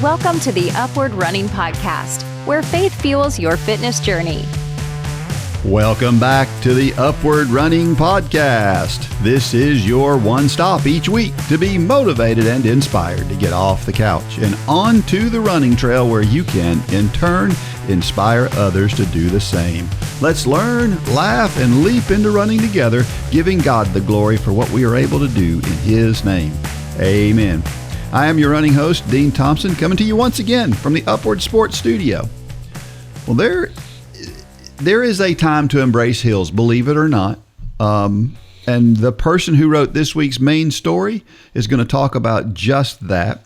Welcome to the Upward Running Podcast, where faith fuels your fitness journey. Welcome back to the Upward Running Podcast. This is your one stop each week to be motivated and inspired to get off the couch and onto the running trail where you can, in turn, inspire others to do the same. Let's learn, laugh, and leap into running together, giving God the glory for what we are able to do in His name. Amen. I am your running host, Dean Thompson, coming to you once again from the Upward Sports Studio. Well, there is a time to embrace hills, believe it or not. And the person who wrote this week's main story is going to talk about just that.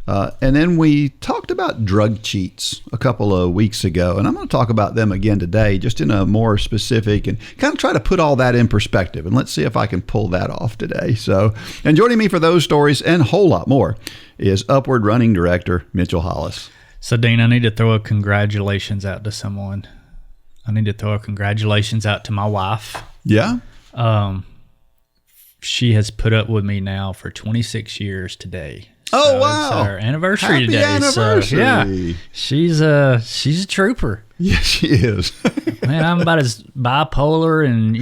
And then we talked about drug cheats a couple of weeks ago, and I'm going to talk about them again today, just in a more specific and kind of try to put all that in perspective. And let's see if I can pull that off today. So, and joining me for those stories and a whole lot more is Upward Running Director Mitchell Hollis. So, Dean, I need to throw a congratulations out to someone. I need to throw a congratulations out to my wife. Yeah? She has put up with me now for 26 years today. Oh, wow. It's our anniversary Happy today. Anniversary. So, yeah, she's a trooper. Yes, she is. Man, I'm about as bipolar, and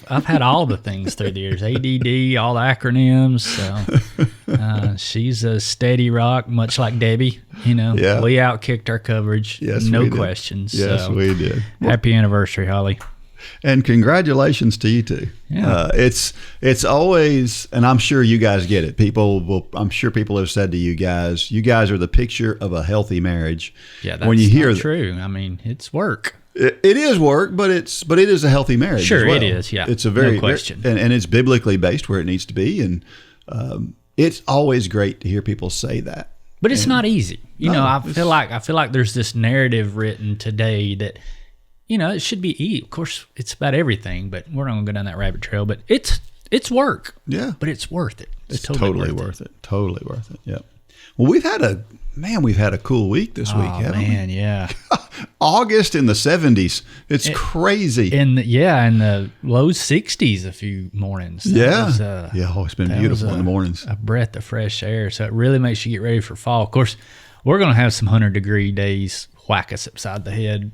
I've had all the things through the years, ADD, all the acronyms. So she's a steady rock, much like Debbie. Yeah. We outkicked our coverage, yes, no questions. Yes, so, we did. Happy anniversary, Holly. And congratulations to you too. Yeah. It's always, and I'm sure you guys get it. I'm sure people have said to you guys are the picture of a healthy marriage. Yeah, that's when you hear not true. I mean, it's work. It is work, but it is a healthy marriage. Sure, as well. it is. Yeah, it's a very no question, and it's biblically based where it needs to be, and it's always great to hear people say that. But it's not easy. I feel like there's this narrative written today that. It should be easy. Of course, it's about everything, but we're not going to go down that rabbit trail. But it's work. Yeah. But it's worth it. It's totally worth it. Totally worth it. Yep. Well, we've had a cool week this week, haven't we? Man, yeah. August in the 70s. It's crazy. In the low 60s a few mornings. That was, it's been beautiful in the mornings. A breath of fresh air. So it really makes you get ready for fall. Of course, we're going to have some 100-degree days whack us upside the head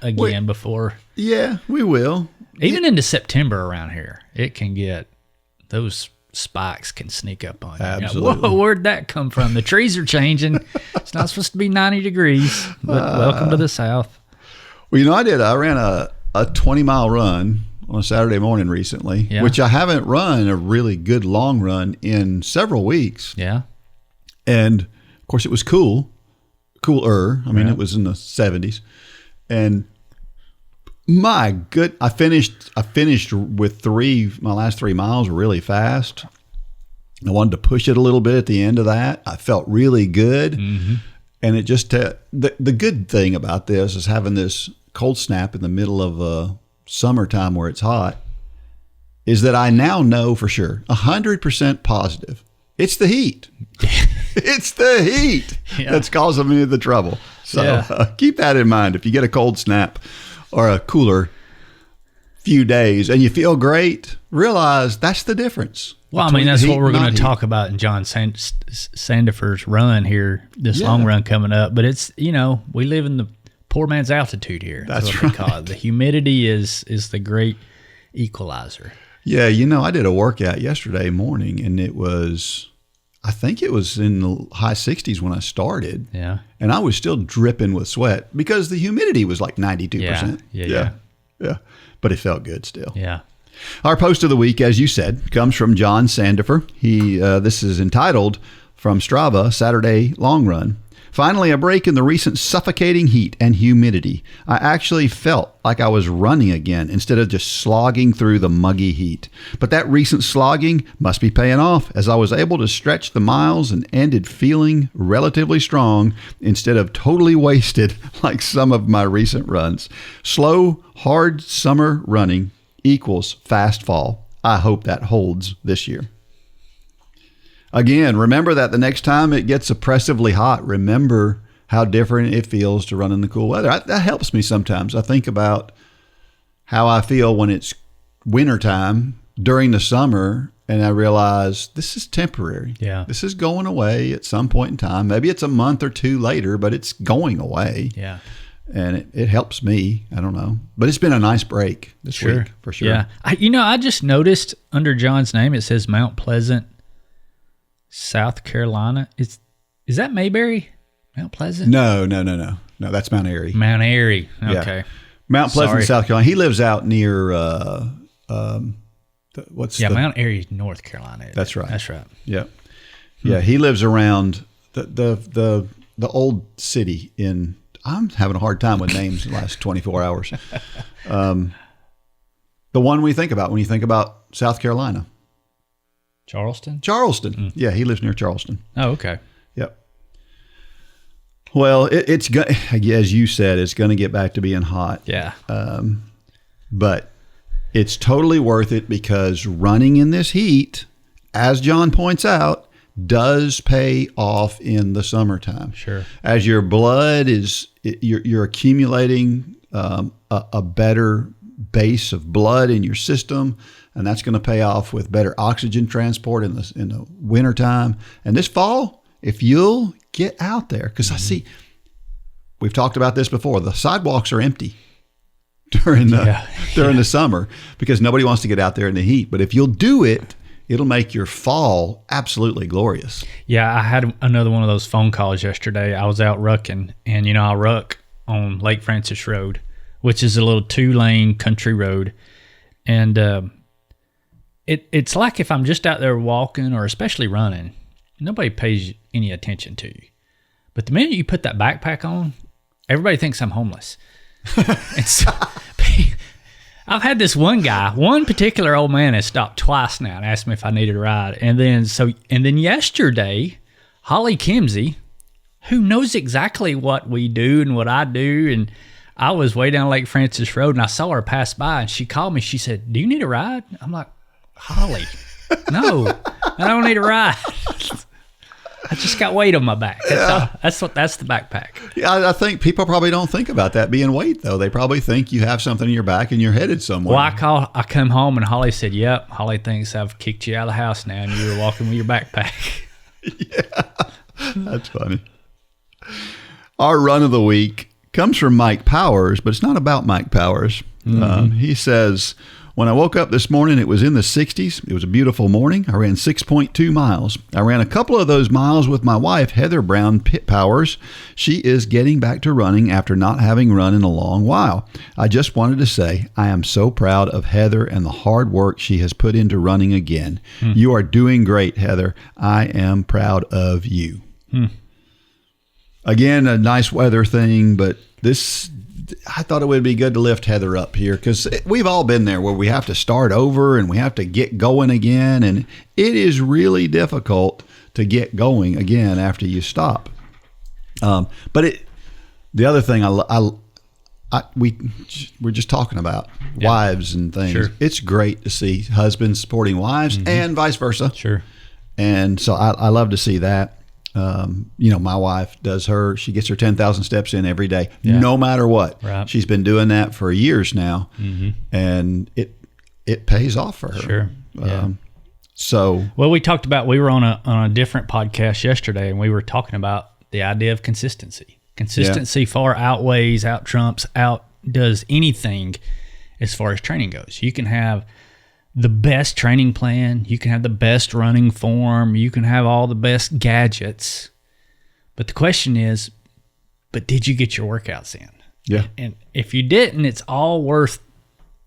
again before. Yeah, we will. Even into September around here, it can get, those spikes can sneak up on you. Absolutely. Whoa, where'd that come from? The trees are changing. It's not supposed to be 90 degrees, but welcome to the South. Well, I ran a 20-mile run on a Saturday morning recently, which I haven't run a really good long run in several weeks. Yeah. And, of course, it was cooler. I mean, it was in the 70s. And my good, I finished with my last 3 miles really fast. I wanted to push it a little bit at the end of that. I felt really good. Mm-hmm. And it just, the good thing about this is having this cold snap in the middle of summertime where it's hot is that I now know for sure, 100% positive, it's the heat. It's the heat that's causing me the trouble. So keep that in mind. If you get a cold snap or a cooler few days and you feel great, realize that's the difference. Well, I mean, that's what we're going to talk about in Jon Sandifer's run here, this long run coming up. But it's, we live in the poor man's altitude here. That's what they call it. The humidity is the great equalizer. Yeah, I did a workout yesterday morning and I think it was in the high 60s when I started. Yeah. And I was still dripping with sweat because the humidity was like 92%. Yeah. But it felt good still. Yeah. Our post of the week, as you said, comes from Jon Sandifer. This is entitled From Strava, Saturday Long Run. Finally, a break in the recent suffocating heat and humidity. I actually felt like I was running again instead of just slogging through the muggy heat. But that recent slogging must be paying off as I was able to stretch the miles and ended feeling relatively strong instead of totally wasted like some of my recent runs. Slow, hard summer running equals fast fall. I hope that holds this year. Again, remember that the next time it gets oppressively hot, remember how different it feels to run in the cool weather. That helps me sometimes. I think about how I feel when it's wintertime during the summer, and I realized this is temporary. Yeah. This is going away at some point in time. Maybe it's a month or two later, but it's going away. Yeah. And it helps me. I don't know. But it's been a nice break this week, for sure. Yeah. I just noticed under John's name, it says Mount Pleasant, South Carolina. Is that Mayberry? Mount Pleasant? No. No, that's Mount Airy. Mount Airy. Okay. Yeah. Mount Pleasant, South Carolina. He lives out near, Mount Airy is North Carolina. That's right. That's right. Yeah. Yeah, he lives around the old city in, I'm having a hard time with names the last 24 hours. The one we think about when you think about South Carolina. Charleston? Yeah, he lives near Charleston. Oh, okay. Yep. Well, it's as you said, it's going to get back to being hot. Yeah. But it's totally worth it because running in this heat, as John points out, does pay off in the summertime. Sure. As your blood you're accumulating a better base of blood in your system, and that's going to pay off with better oxygen transport in the wintertime. And this fall, if you'll get out there, because I see, we've talked about this before, the sidewalks are empty during the summer because nobody wants to get out there in the heat. But if you'll do it, it'll make your fall absolutely glorious. Yeah, I had another one of those phone calls yesterday. I was out rucking, and I ruck on Lake Francis Road, which is a little 2-lane country road. And it's like if I'm just out there walking or especially running, nobody pays any attention to you. But the minute you put that backpack on, everybody thinks I'm homeless. And so I've had this one particular old man has stopped twice now and asked me if I needed a ride. And then yesterday, Holly Kimsey, who knows exactly what we do and what I do, and I was way down Lake Francis Road and I saw her pass by and she called me. She said, "Do you need a ride?" I'm like, "Holly, no, I don't need a ride. I just got weight on my back. That's the backpack." Yeah, I think people probably don't think about that being weight, though. They probably think you have something in your back and you're headed somewhere. Well, I come home and Holly said, "Yep, Holly thinks I've kicked you out of the house now and you were walking with your backpack." Yeah, that's funny. Our run of the week comes from Mike Powers, but it's not about Mike Powers. He says, "When I woke up this morning, it was in the 60s. It was a beautiful morning. I ran 6.2 miles. I ran a couple of those miles with my wife, Heather Brown Powers. She is getting back to running after not having run in a long while. I just wanted to say I am so proud of Heather and the hard work she has put into running again. You are doing great, Heather. I am proud of you." Again, a nice weather thing, but I thought it would be good to lift Heather up here because we've all been there where we have to start over and we have to get going again. And it is really difficult to get going again after you stop. But the other thing we're just talking about wives and things. Sure. It's great to see husbands supporting wives and vice versa. Sure. And so I love to see that. My wife she gets her 10,000 steps in every day, no matter what. Right. She's been doing that for years now, and it pays off for her. Sure. We talked about, we were on a different podcast yesterday, and we were talking about the idea of consistency. Consistency far outdoes anything as far as training goes. You can have the best training plan, you can have the best running form, you can have all the best gadgets, but the question is, did you get your workouts in? Yeah. And if you didn't, it's all worth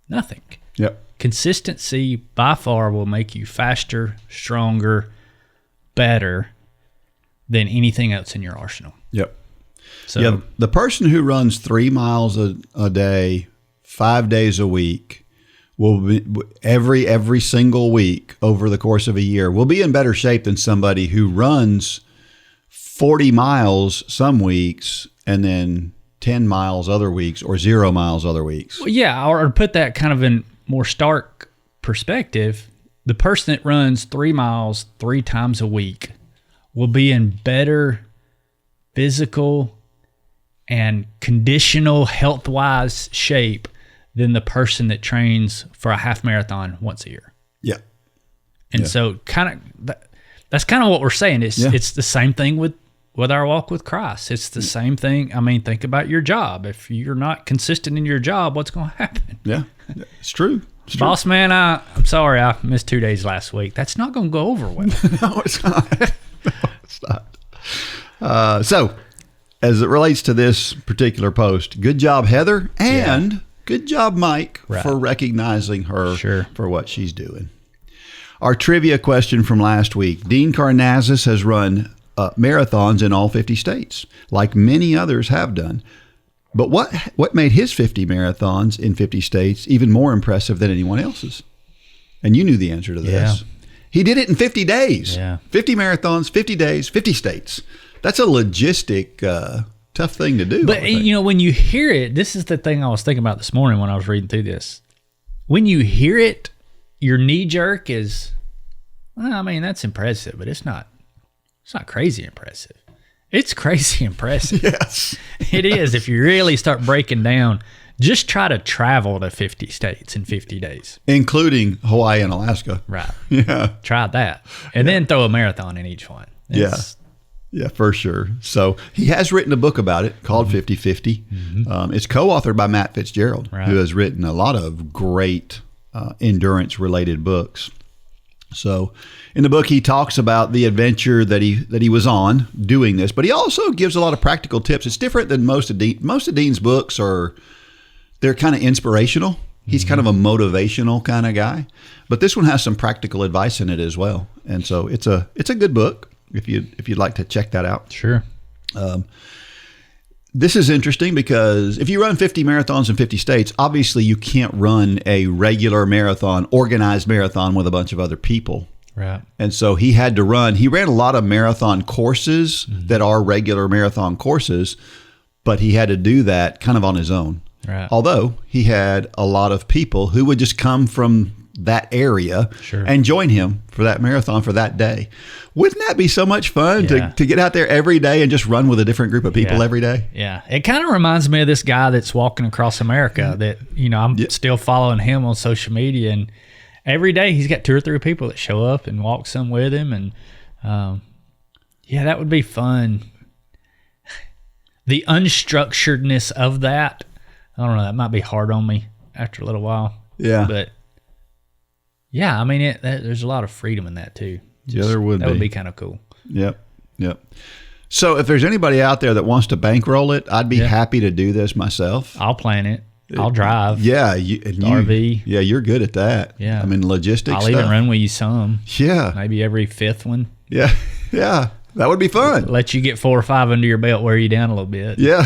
nothing. Yep. Consistency by far will make you faster, stronger, better than anything else in your arsenal. Yep. So the person who runs 3 miles a day, 5 days a week, will be every single week over the course of a year will be in better shape than somebody who runs 40 miles some weeks and then 10 miles other weeks or 0 miles other weeks. Well, yeah, or to put that kind of in more stark perspective, the person that runs 3 miles 3 times a week will be in better physical and conditional health-wise shape than the person that trains for a half marathon once a year. Yeah. And so that's kind of what we're saying. It's the same thing with our walk with Christ. It's the same thing. I mean, think about your job. If you're not consistent in your job, what's going to happen? Yeah, it's true. Boss man, I'm sorry I missed 2 days last week. That's not going to go over well. No, it's not. No, it's not. So, as it relates to this particular post, good job, Heather, and good job, Mike, for recognizing her for what she's doing. Our trivia question from last week. Dean Karnazes has run marathons in all 50 states, like many others have done. But what made his 50 marathons in 50 states even more impressive than anyone else's? And you knew the answer to this. Yeah. He did it in 50 days. Yeah. 50 marathons, 50 days, 50 states. That's a logistic tough thing to do. But, when you hear it, this is the thing I was thinking about this morning when I was reading through this. When you hear it, your knee jerk is, well, I mean, that's impressive, but it's not crazy impressive. It's crazy impressive. Yes. It is. If you really start breaking down, just try to travel to 50 states in 50 days. Including Hawaii and Alaska. Right. Yeah. Try that. And then throw a marathon in each one. Yeah, for sure. So he has written a book about it called 50/50. Mm-hmm. It's co-authored by Matt Fitzgerald, who has written a lot of great endurance-related books. So in the book, he talks about the adventure that he was on doing this, but he also gives a lot of practical tips. It's different than most of Dean's books they're kind of inspirational. He's kind of a motivational kind of guy, but this one has some practical advice in it as well. And so it's a good book if you'd like to check that out. Sure. This is interesting because if you run 50 marathons in 50 states, obviously you can't run a regular marathon, organized marathon with a bunch of other people. Right. And so he ran a lot of marathon courses that are regular marathon courses, but he had to do that kind of on his own. Right. Although he had a lot of people who would just come from that area and join him for that marathon for that day. Wouldn't that be so much fun to get out there every day and just run with a different group of people every day? Yeah. It kind of reminds me of this guy that's walking across America that, I'm still following him on social media, and every day he's got 2 or 3 people that show up and walk some with him. And that would be fun. The unstructuredness of that, I don't know, that might be hard on me after a little while. Yeah. But yeah, I mean, there's a lot of freedom in that too. There would be. That would be kind of cool. Yep. So if there's anybody out there that wants to bankroll it, I'd be happy to do this myself. I'll plan it. I'll drive. Yeah. RV. Yeah, you're good at that. Yeah. I mean, logistics I'll even run with you some. Yeah. Maybe every 5th one. Yeah. Yeah. That would be fun. Let you get 4 or 5 under your belt, wear you down a little bit. Yeah.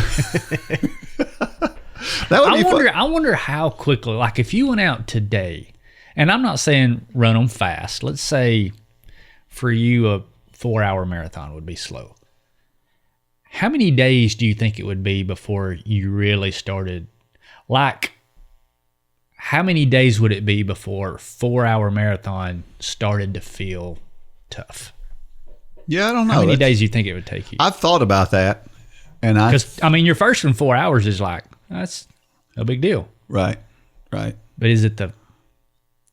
That would be fun. I wonder how quickly, like if you went out today, and I'm not saying run them fast. Let's say for you a 4-hour marathon would be slow. How many days do you think it would be before you really started? Like, how many days would it be before a 4-hour marathon started to feel tough? Yeah, I don't know. How many days do you think it would take you? I've thought about that. Because, your first one, 4 hours is like, that's no big deal. Right. But is it the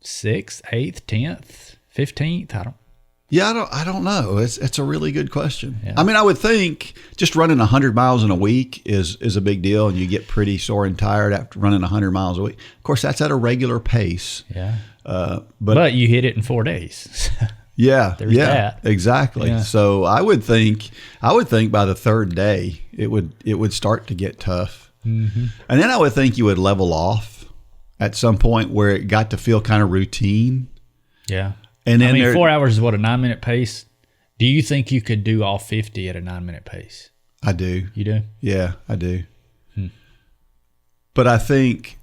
6th, 8th, 10th, 15th? I don't know. It's a really good question. Yeah. I mean, I would think just running 100 miles in a week is a big deal, and you get pretty sore and tired after running 100 miles a week. Of course, that's at a regular pace. Yeah. But you hit it in 4 days. Yeah. There's that. Exactly. Yeah. So I would think by the 3rd day it would start to get tough. Mm-hmm. And then I would think you would level off at some point where it got to feel kind of routine. Yeah. And then 4 hours is what, a 9-minute pace? Do you think you could do all 50 at a 9-minute pace? I do. You do? Yeah, I do. But I think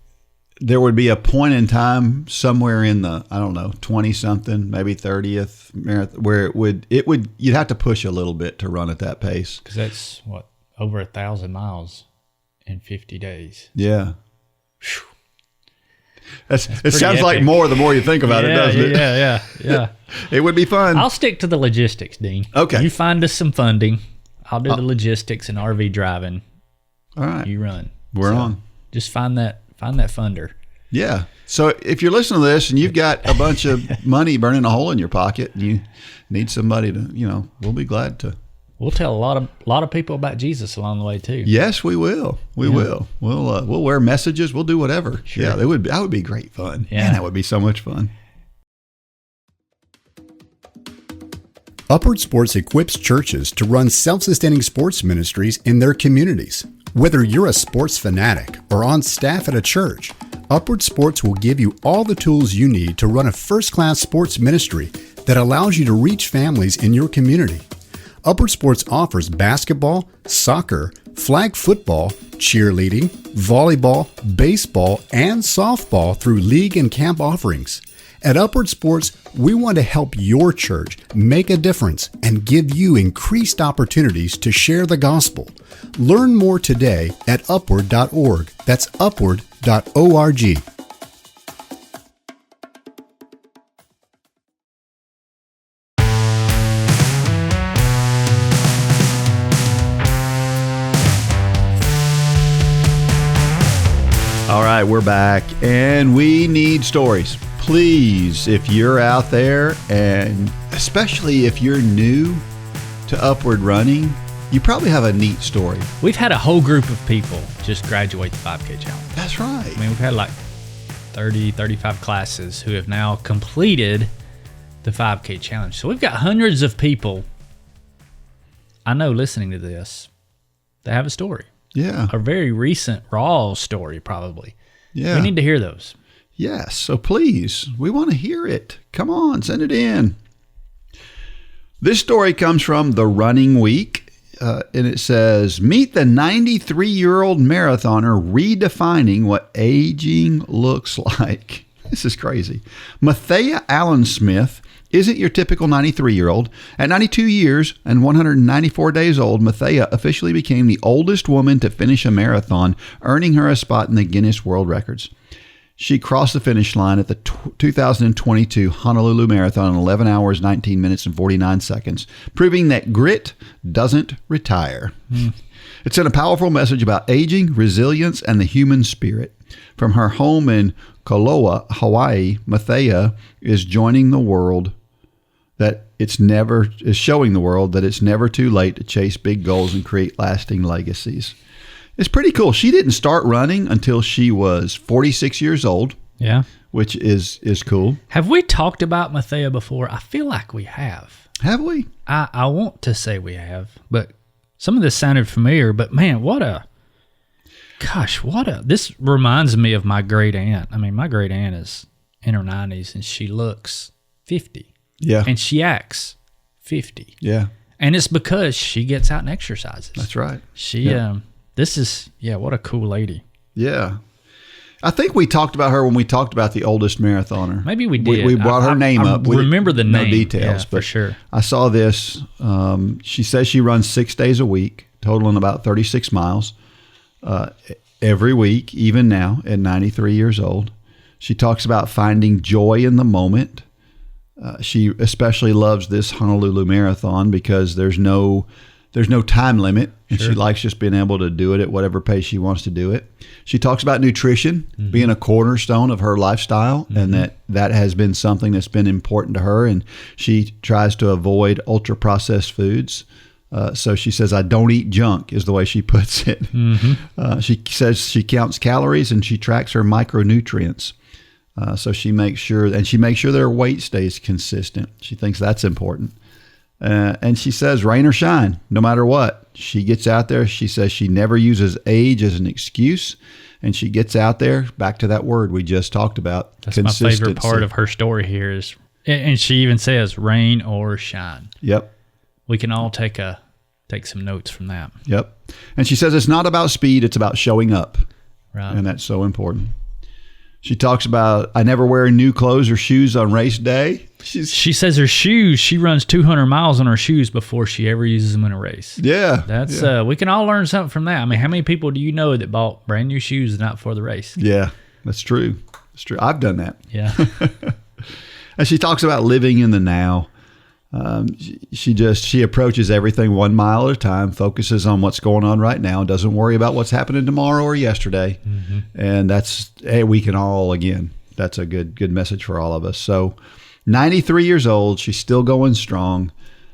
there would be a point in time somewhere in the, 20 something, maybe 30th marathon where you'd have to push a little bit to run at that pace. Because that's over 1,000 miles in 50 days. Yeah. It sounds epic. Like more the more you think about it, doesn't it? Yeah. It would be fun. I'll stick to the logistics, Dean. Okay. You find us some funding. I'll do the logistics and RV driving. All right. You run. We're on. Just find that funder. Yeah. So if you're listening to this and you've got a bunch of money burning a hole in your pocket and you need somebody to, we'll be glad to. We'll tell a lot of people about Jesus along the way too. Yes, we will. We will. We'll wear messages. We'll do whatever. Sure. Yeah, that would be great fun. Yeah, Man, that would be so much fun. Upward Sports equips churches to run self-sustaining sports ministries in their communities. Whether you're a sports fanatic or on staff at a church, Upward Sports will give you all the tools you need to run a first-class sports ministry that allows you to reach families in your community. Upward Sports offers basketball, soccer, flag football, cheerleading, volleyball, baseball, and softball through league and camp offerings. At Upward Sports, we want to help your church make a difference and give you increased opportunities to share the gospel. Learn more today at upward.org. That's upward.org. All right, we're back, and we need stories. Please, if you're out there, and especially if you're new to Upward Running, you probably have a neat story. We've had a whole group of people just graduate the 5K challenge. That's right. I mean, we've had like 30, 35 classes who have now completed the 5K challenge. So we've got hundreds of people I know listening to this that have a story. Yeah. A very recent, raw story, probably. Yeah. We need to hear those. Yes. So please, we want to hear it. Come on, send it in. This story comes from The Running Week, and it says, meet the 93-year-old marathoner redefining what aging looks like. This is crazy. Mathea Allen Smith isn't your typical 93-year-old. At 92 years and 194 days old, Mathea officially became the oldest woman to finish a marathon, earning her a spot in the Guinness World Records. She crossed the finish line at the 2022 Honolulu Marathon in 11 hours, 19 minutes, and 49 seconds, proving that grit doesn't retire. It sent a powerful message about aging, resilience, and the human spirit. From her home in Koloa, Hawaii, Mathea is showing the world that it's never too late to chase big goals and create lasting legacies. It's pretty cool. She didn't start running until she was 46 years old. Yeah. Which is cool. Have we talked about Mathea before? I feel like we have. Have we? I want to say we have, but some of this sounded familiar. But man, this reminds me of my great aunt. I mean, my great aunt is in her 90s and she looks 50. Yeah. And she acts 50. Yeah. And it's because she gets out and exercises. That's right. What a cool lady. Yeah. I think we talked about her when we talked about the oldest marathoner. Maybe we did. We brought her name up. I remember the name. No details, but for sure. I saw this. She says she runs 6 days a week, totaling about 36 miles every week, even now at 93 years old. She talks about finding joy in the moment. She especially loves this Honolulu Marathon because there's no time limit, and She likes just being able to do it at whatever pace she wants to do it. She talks about nutrition being a cornerstone of her lifestyle, and that has been something that's been important to her, and she tries to avoid ultra-processed foods. So she says, I don't eat junk, is the way she puts it. She says she counts calories and she tracks her micronutrients. So she makes sure that her weight stays consistent. She thinks that's important. And she says, rain or shine, no matter what, she gets out there. She says she never uses age as an excuse. And she gets out there, back to that word we just talked about. That's my favorite part of her story here is, and she even says rain or shine. Yep. We can all take some notes from that. Yep. And she says it's not about speed, it's about showing up. Right. And that's so important. She talks about, I never wear new clothes or shoes on race day. She says her shoes, she runs 200 miles on her shoes before she ever uses them in a race. Yeah. We can all learn something from that. I mean, how many people do you know that bought brand new shoes the night before the race? Yeah, that's true. It's true. I've done that. Yeah. And she talks about living in the now. She approaches everything 1 mile at a time, focuses on what's going on right now, doesn't worry about what's happening tomorrow or yesterday. Mm-hmm. And we can all, again, that's a good message for all of us. So 93 years old, she's still going strong.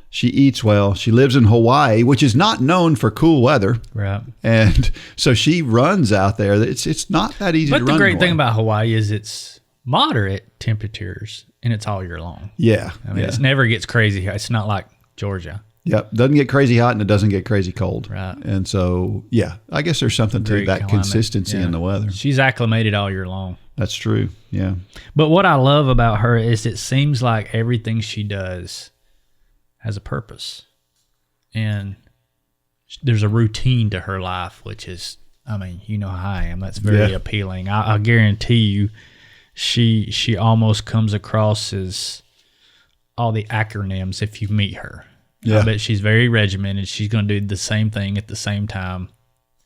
She eats well. She lives in Hawaii, which is not known for cool weather. Right. And so she runs out there. It's not that easy to run. But the great thing about Hawaii is it's moderate temperatures and it's all year long. Yeah. I mean, it never gets crazy. It's not like Georgia. Yep. Doesn't get crazy hot and it doesn't get crazy cold. Right. And so, I guess there's something to that climate. Consistency in the weather. She's acclimated all year long. That's true. Yeah. But what I love about her is it seems like everything she does has a purpose. And there's a routine to her life, which is, I mean, you know how I am. That's very appealing. I guarantee you she almost comes across as all the acronyms if you meet her. Yeah. I bet she's very regimented. She's going to do the same thing at the same time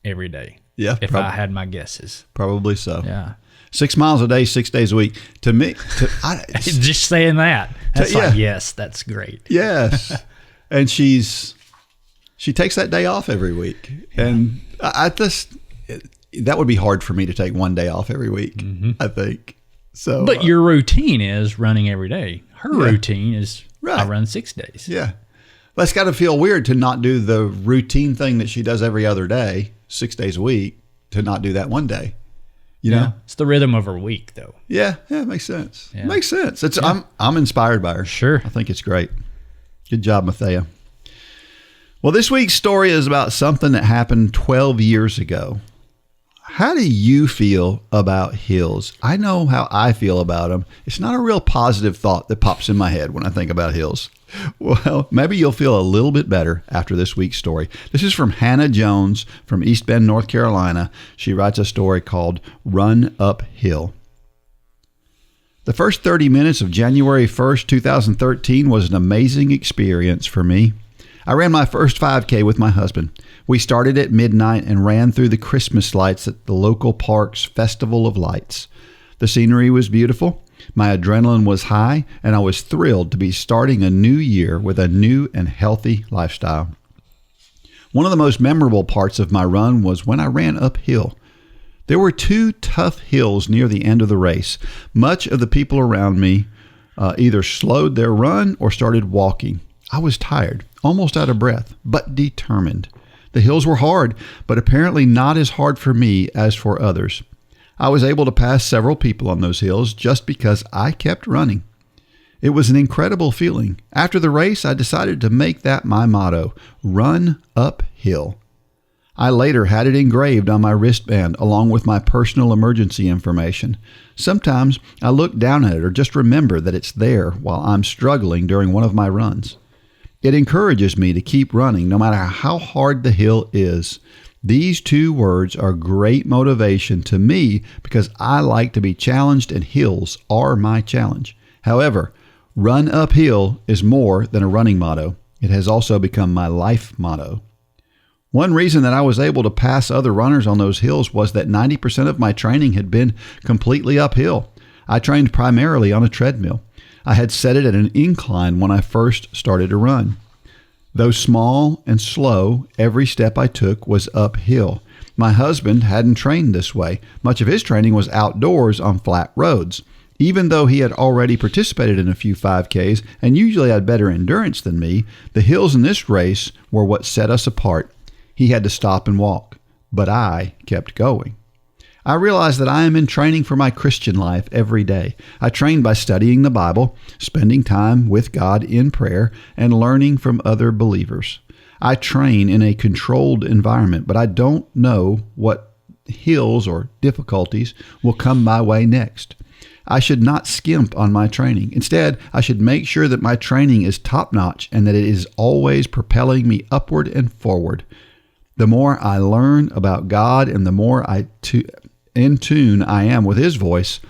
every day. Yeah. If I had my guesses. Probably so. Yeah. 6 miles a day, 6 days a week. To me, just saying that. That's yes, that's great. Yes. And she takes that day off every week. Yeah. And that would be hard for me to take 1 day off every week, I think. So, but your routine is running every day. Her routine is I run 6 days. Yeah. Well, it's got to feel weird to not do the routine thing that she does every other day, 6 days a week, to not do that 1 day. You know, it's the rhythm of her week, though. Yeah, it makes sense. Yeah. It makes sense. I'm inspired by her. Sure, I think it's great. Good job, Mathea. Well, this week's story is about something that happened 12 years ago. How do you feel about hills? I know how I feel about them. It's not a real positive thought that pops in my head when I think about hills. Well, maybe you'll feel a little bit better after this week's story. This is from Hannah Jones from East Bend, North Carolina. She writes a story called Run Uphill. The first 30 minutes of January 1st, 2013 was an amazing experience for me. I ran my first 5K with my husband. We started at midnight and ran through the Christmas lights at the local park's Festival of Lights. The scenery was beautiful. My adrenaline was high, and I was thrilled to be starting a new year with a new and healthy lifestyle. One of the most memorable parts of my run was when I ran uphill. There were 2 tough hills near the end of the race. Much of the people around me either slowed their run or started walking. I was tired, almost out of breath, but determined. The hills were hard, but apparently not as hard for me as for others. I was able to pass several people on those hills just because I kept running. It was an incredible feeling. After the race, I decided to make that my motto, run uphill. I later had it engraved on my wristband along with my personal emergency information. Sometimes I look down at it or just remember that it's there while I'm struggling during one of my runs. It encourages me to keep running no matter how hard the hill is. These 2 words are great motivation to me because I like to be challenged and hills are my challenge. However, run uphill is more than a running motto. It has also become my life motto. One reason that I was able to pass other runners on those hills was that 90% of my training had been completely uphill. I trained primarily on a treadmill. I had set it at an incline when I first started to run. Though small and slow, every step I took was uphill. My husband hadn't trained this way. Much of his training was outdoors on flat roads. Even though he had already participated in a few 5Ks and usually had better endurance than me, the hills in this race were what set us apart. He had to stop and walk, but I kept going. I realize that I am in training for my Christian life every day. I train by studying the Bible, spending time with God in prayer, and learning from other believers. I train in a controlled environment, but I don't know what hills or difficulties will come my way next. I should not skimp on my training. Instead, I should make sure that my training is top-notch and that it is always propelling me upward and forward. The more I learn about God and the more in tune I am with His voice,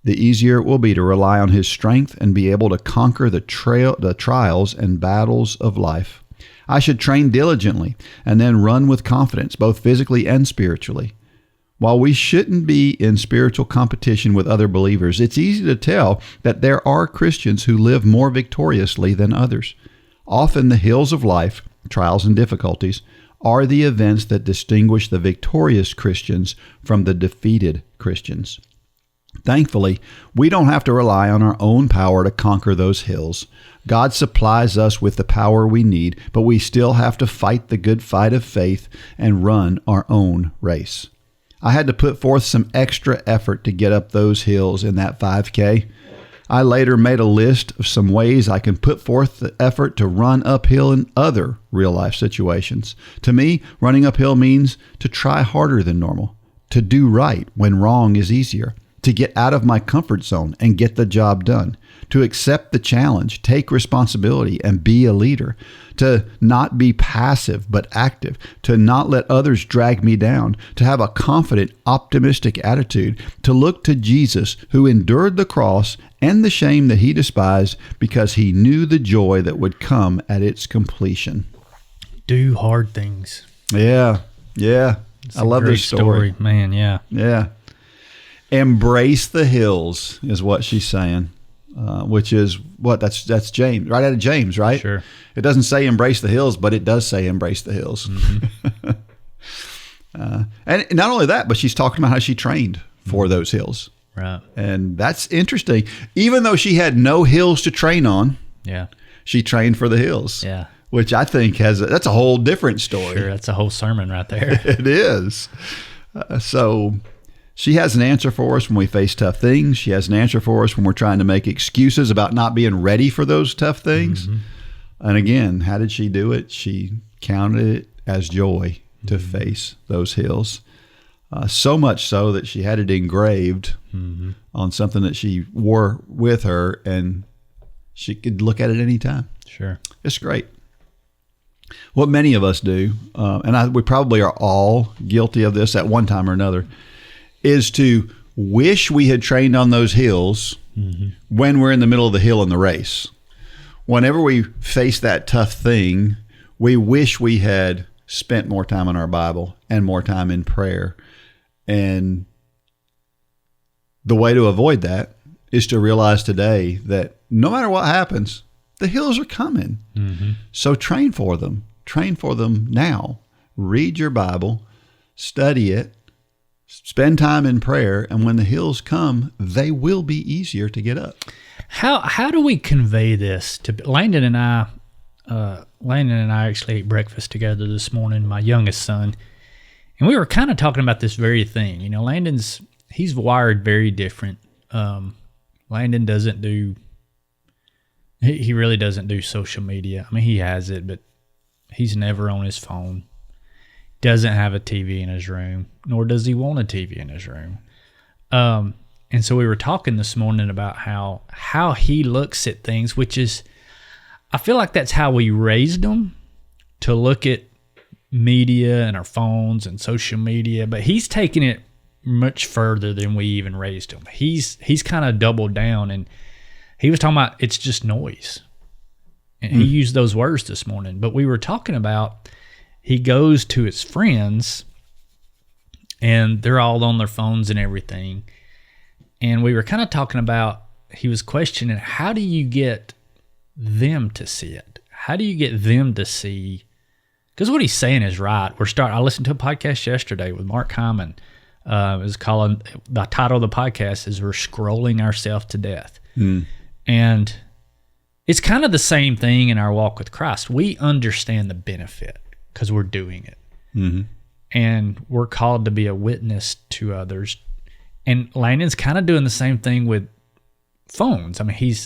the easier it will be to rely on His strength and be able to conquer the trials and battles of life. I should train diligently and then run with confidence, both physically and spiritually. While we shouldn't be in spiritual competition with other believers, it's easy to tell that there are Christians who live more victoriously than others. Often the hills of life, trials and difficulties, are the events that distinguish the victorious Christians from the defeated Christians. Thankfully, we don't have to rely on our own power to conquer those hills. God supplies us with the power we need, but we still have to fight the good fight of faith and run our own race. I had to put forth some extra effort to get up those hills in that 5K. I later made a list of some ways I can put forth the effort to run uphill in other real-life situations. To me, running uphill means to try harder than normal, to do right when wrong is easier, to get out of my comfort zone and get the job done, to accept the challenge, take responsibility, and be a leader, to not be passive but active, to not let others drag me down, to have a confident, optimistic attitude, to look to Jesus who endured the cross and the shame that he despised because he knew the joy that would come at its completion. Do hard things. Yeah. I love this story. Man, yeah. Yeah. Embrace the hills is what she's saying, which is what that's James, right out of James, right? Sure. It doesn't say embrace the hills, but it does say embrace the hills. Mm-hmm. And not only that, but she's talking about how she trained for those hills. Right. And that's interesting. Even though she had no hills to train on, she trained for the hills. Yeah. Which I think that's a whole different story. Sure, that's a whole sermon right there. It is. So she has an answer for us when we face tough things. She has an answer for us when we're trying to make excuses about not being ready for those tough things. Mm-hmm. And again, how did she do it? She counted it as joy to face those hills. So much so that she had it engraved on something that she wore with her, and she could look at it anytime. Sure. It's great. What many of us do, and we probably are all guilty of this at one time or another, is to wish we had trained on those hills when we're in the middle of the hill in the race. Whenever we face that tough thing, we wish we had spent more time in our Bible and more time in prayer. And the way to avoid that is to realize today that no matter what happens, the hills are coming. Mm-hmm. So train for them. Train for them now. Read your Bible, study it, spend time in prayer, and when the hills come, they will be easier to get up. How do we convey this to Landon and I? Landon and I actually ate breakfast together this morning, my youngest son, and we were kind of talking about this very thing. You know, he's wired very different. Landon doesn't do. He really doesn't do social media. I mean, he has it, but he's never on his phone. Doesn't have a TV in his room, nor does he want a TV in his room. And so we were talking this morning about how he looks at things, which is, I feel like that's how we raised him, to look at media and our phones and social media. But he's taken it much further than we even raised him. He's kind of doubled down, and he was talking about it's just noise. And he used those words this morning. But we were talking about he goes to his friends, and they're all on their phones and everything. And we were kind of talking about, he was questioning, how do you get them to see it? How do you get them to see? Because what he's saying is right. I listened to a podcast yesterday with Mark Hyman. The title of the podcast is "We're Scrolling Ourselves to Death." And it's kind of the same thing in our walk with Christ. We understand the benefit because we're doing it. Mm-hmm. And we're called to be a witness to others. And Landon's kind of doing the same thing with phones. I mean,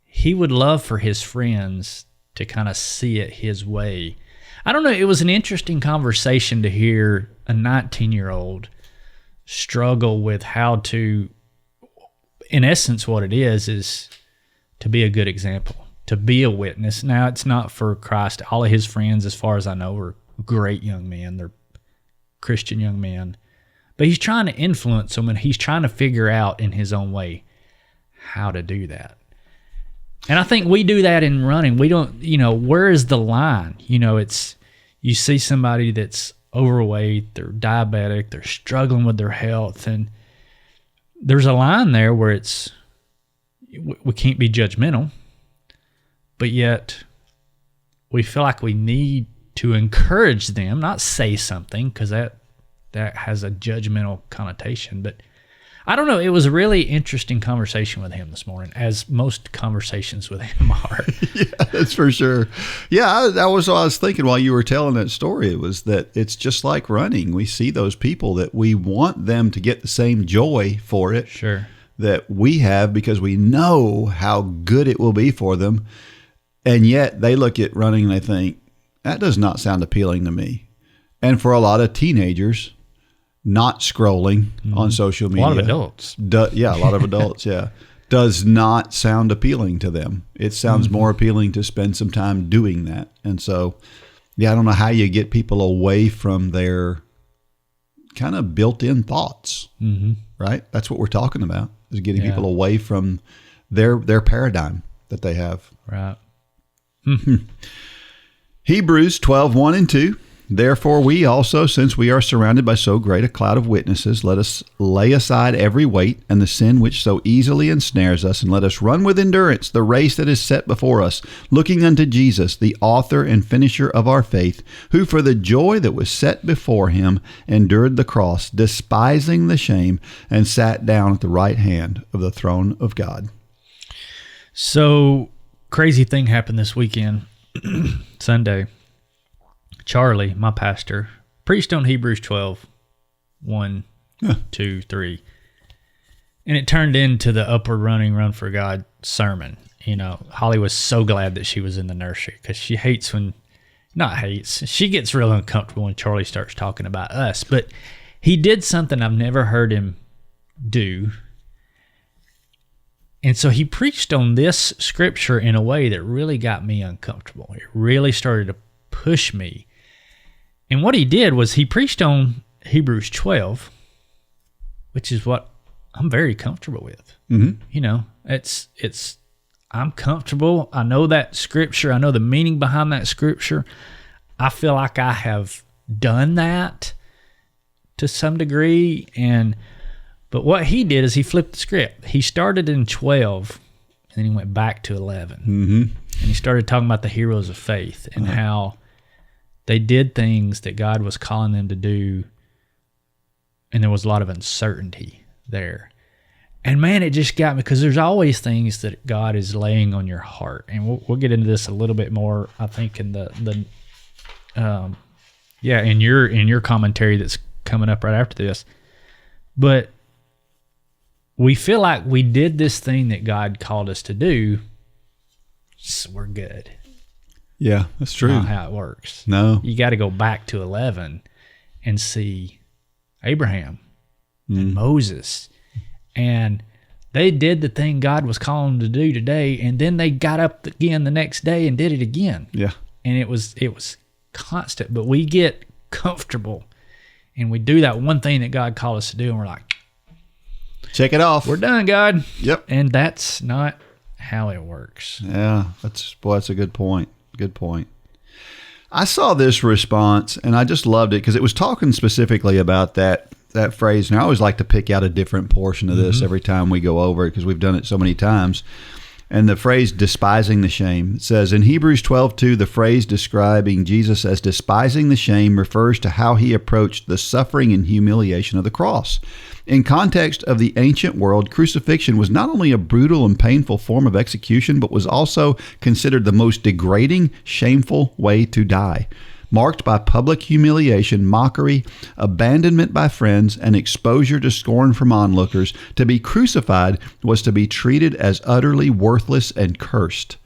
he would love for his friends to kind of see it his way. I don't know. It was an interesting conversation to hear a 19-year-old struggle with how to, in essence, what it is to be a good example, to be a witness. Now, it's not for Christ. All of his friends, as far as I know, are great young men. They're Christian young men. But he's trying to influence them, and he's trying to figure out in his own way how to do that. And I think we do that in running. We don't, where is the line? It's, you see somebody that's overweight, they're diabetic, they're struggling with their health. And there's a line there where we can't be judgmental, but yet we feel like we need to encourage them, not say something, because that has a judgmental connotation. But I don't know. It was a really interesting conversation with him this morning, as most conversations with him are. Yeah, that's for sure. Yeah, that was what I was thinking while you were telling that story. It was that it's just like running. We see those people that we want them to get the same joy for it that we have, because we know how good it will be for them. And yet they look at running and they think, that does not sound appealing to me. And for a lot of teenagers, not scrolling on social media. A lot of adults. A lot of adults, yeah. Does not sound appealing to them. It sounds more appealing to spend some time doing that. And so, yeah, I don't know how you get people away from their kind of built-in thoughts, right? That's what we're talking about, is getting people away from their paradigm that they have. Right. Hebrews 12:1 and 2. Therefore, we also, since we are surrounded by so great a cloud of witnesses, let us lay aside every weight and the sin which so easily ensnares us, and let us run with endurance the race that is set before us, looking unto Jesus, the author and finisher of our faith, who for the joy that was set before him endured the cross, despising the shame, and sat down at the right hand of the throne of God. So, crazy thing happened this weekend, Sunday. Charlie, my pastor, preached on Hebrews 12, 1, 2, 3. And it turned into the Upward Running, Run for God sermon. You know, Holly was so glad that she was in the nursery, because she she gets real uncomfortable when Charlie starts talking about us. But he did something I've never heard him do. And so he preached on this scripture in a way that really got me uncomfortable. It really started to push me. And what he did was he preached on Hebrews 12, which is what I'm very comfortable with. You know, I'm comfortable. I know that scripture. I know the meaning behind that scripture. I feel like I have done that to some degree. But what he did is he flipped the script. He started in 12, and then he went back to 11. And he started talking about the heroes of faith and how they did things that God was calling them to do, and there was a lot of uncertainty there. And man, it just got me, because there's always things that God is laying on your heart, and we'll get into this a little bit more, I think, in in your commentary that's coming up right after this. But we feel like we did this thing that God called us to do, so we're good. Yeah, that's true. Not how it works. No. You got to go back to 11 and see Abraham and Moses. And they did the thing God was calling them to do today, and then they got up again the next day and did it again. Yeah. And it was constant. But we get comfortable, and we do that one thing that God called us to do, and we're like, check it off. We're done, God. Yep. And that's not how it works. Yeah, that's a good point. Good point. I saw this response and I just loved it, because it was talking specifically about that phrase. And I always like to pick out a different portion of this every time we go over it, because we've done it so many times. And the phrase despising the shame, it says in Hebrews 12:2, the phrase describing Jesus as despising the shame refers to how he approached the suffering and humiliation of the cross. In context of the ancient world, crucifixion was not only a brutal and painful form of execution, but was also considered the most degrading, shameful way to die. Marked by public humiliation, mockery, abandonment by friends, and exposure to scorn from onlookers, to be crucified was to be treated as utterly worthless and cursed.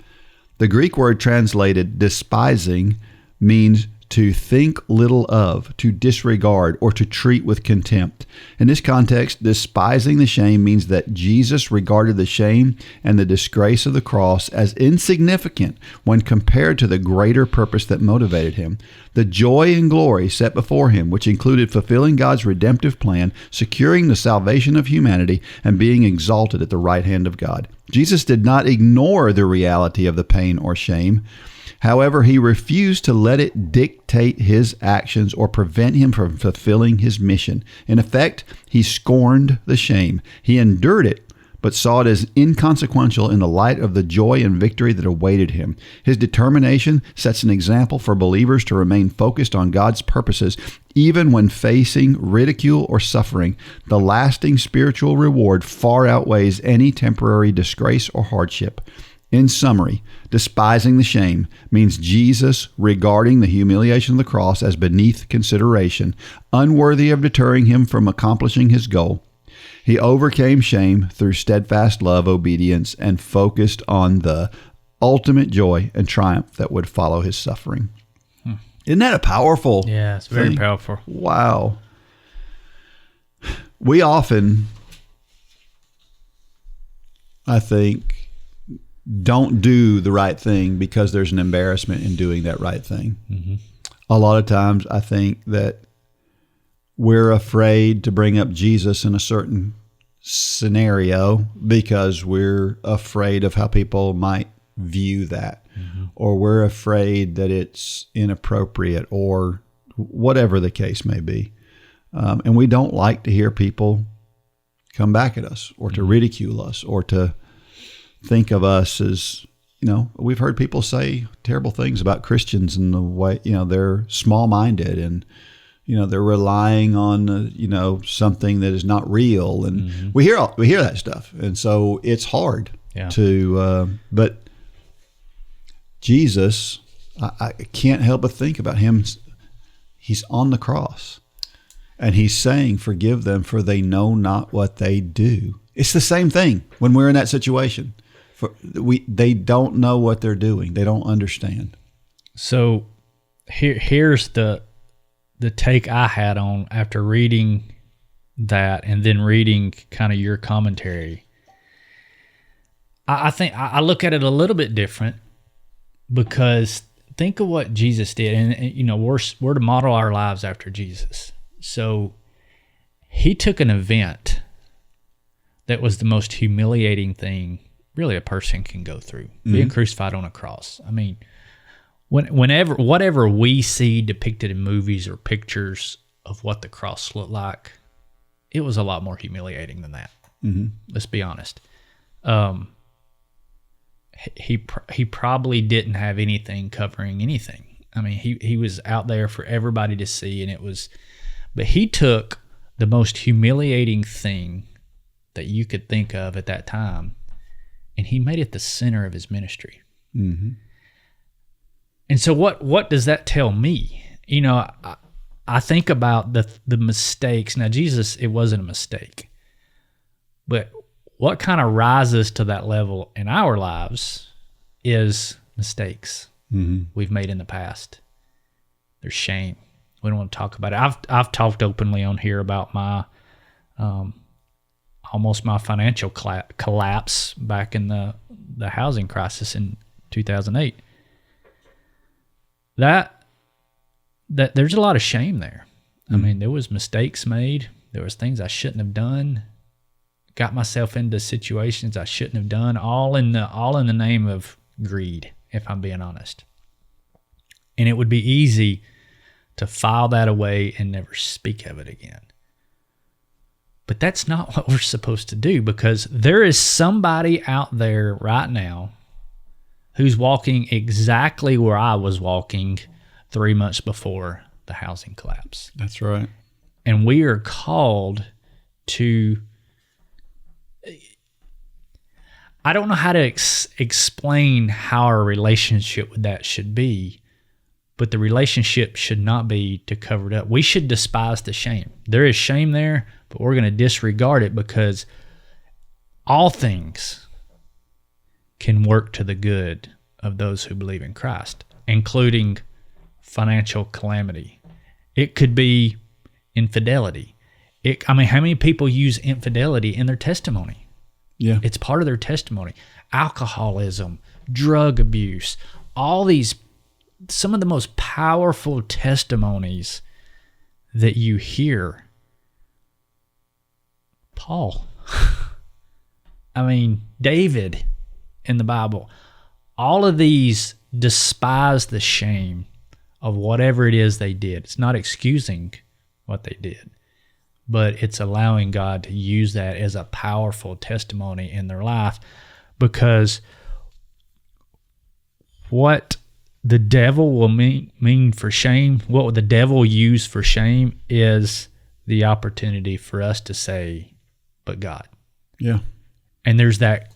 The Greek word translated despising means to think little of, to disregard, or to treat with contempt. In this context, despising the shame means that Jesus regarded the shame and the disgrace of the cross as insignificant when compared to the greater purpose that motivated him. The joy and glory set before him, which included fulfilling God's redemptive plan, securing the salvation of humanity, and being exalted at the right hand of God. Jesus did not ignore the reality of the pain or shame. However, he refused to let it dictate his actions or prevent him from fulfilling his mission. In effect, he scorned the shame. He endured it, but saw it as inconsequential in the light of the joy and victory that awaited him. His determination sets an example for believers to remain focused on God's purposes, even when facing ridicule or suffering. The lasting spiritual reward far outweighs any temporary disgrace or hardship. In summary, despising the shame means Jesus regarding the humiliation of the cross as beneath consideration, unworthy of deterring him from accomplishing his goal. He overcame shame through steadfast love, obedience, and focused on the ultimate joy and triumph that would follow his suffering. Isn't that a powerful thing? Yeah, it's very powerful. Wow. We often, I think, don't do the right thing because there's an embarrassment in doing that right thing. Mm-hmm. A lot of times I think that we're afraid to bring up Jesus in a certain scenario because we're afraid of how people might view that, or we're afraid that it's inappropriate, or whatever the case may be. And we don't like to hear people come back at us or to ridicule us or to think of us as, we've heard people say terrible things about Christians in the way, they're small-minded and, they're relying on, something that is not real. And we hear that stuff. And so it's hard but Jesus, I can't help but think about him. He's on the cross and he's saying, forgive them for they know not what they do. It's the same thing when we're in that situation. They don't know what they're doing. They don't understand. So here's the take I had on after reading that and then reading kind of your commentary. I think I look at it a little bit different because think of what Jesus did. And we're to model our lives after Jesus. So he took an event that was the most humiliating thing really a person can go through, being crucified on a cross. I mean, whatever we see depicted in movies or pictures of what the cross looked like, it was a lot more humiliating than that. Let's be honest. He probably didn't have anything covering anything. I mean, he was out there for everybody to see, but he took the most humiliating thing that you could think of at that time, and he made it the center of his ministry. And so what does that tell me? I think about the mistakes. Now, Jesus, it wasn't a mistake. But what kind of rises to that level in our lives is mistakes we've made in the past. There's shame. We don't want to talk about it. I've talked openly on here about my almost my financial collapse back in the housing crisis in 2008. That there's a lot of shame there. I mean, there was mistakes made. There was things I shouldn't have done. Got myself into situations I shouldn't have done, all in the name of greed, if I'm being honest. And it would be easy to file that away and never speak of it again. But that's not what we're supposed to do, because there is somebody out there right now who's walking exactly where I was walking 3 months before the housing collapse. That's right. And we are called to, I don't know how to explain how our relationship with that should be, but the relationship should not be to cover it up. We should despise the shame. There is shame there, but we're going to disregard it because all things can work to the good of those who believe in Christ, including financial calamity. It could be infidelity. How many people use infidelity in their testimony? Yeah. It's part of their testimony. Alcoholism, drug abuse, all these, some of the most powerful testimonies that you hear. Paul, David in the Bible, all of these despise the shame of whatever it is they did. It's not excusing what they did, but it's allowing God to use that as a powerful testimony in their life, because what the devil will mean for shame, what the devil use for shame, is the opportunity for us to say, but God. Yeah. And there's that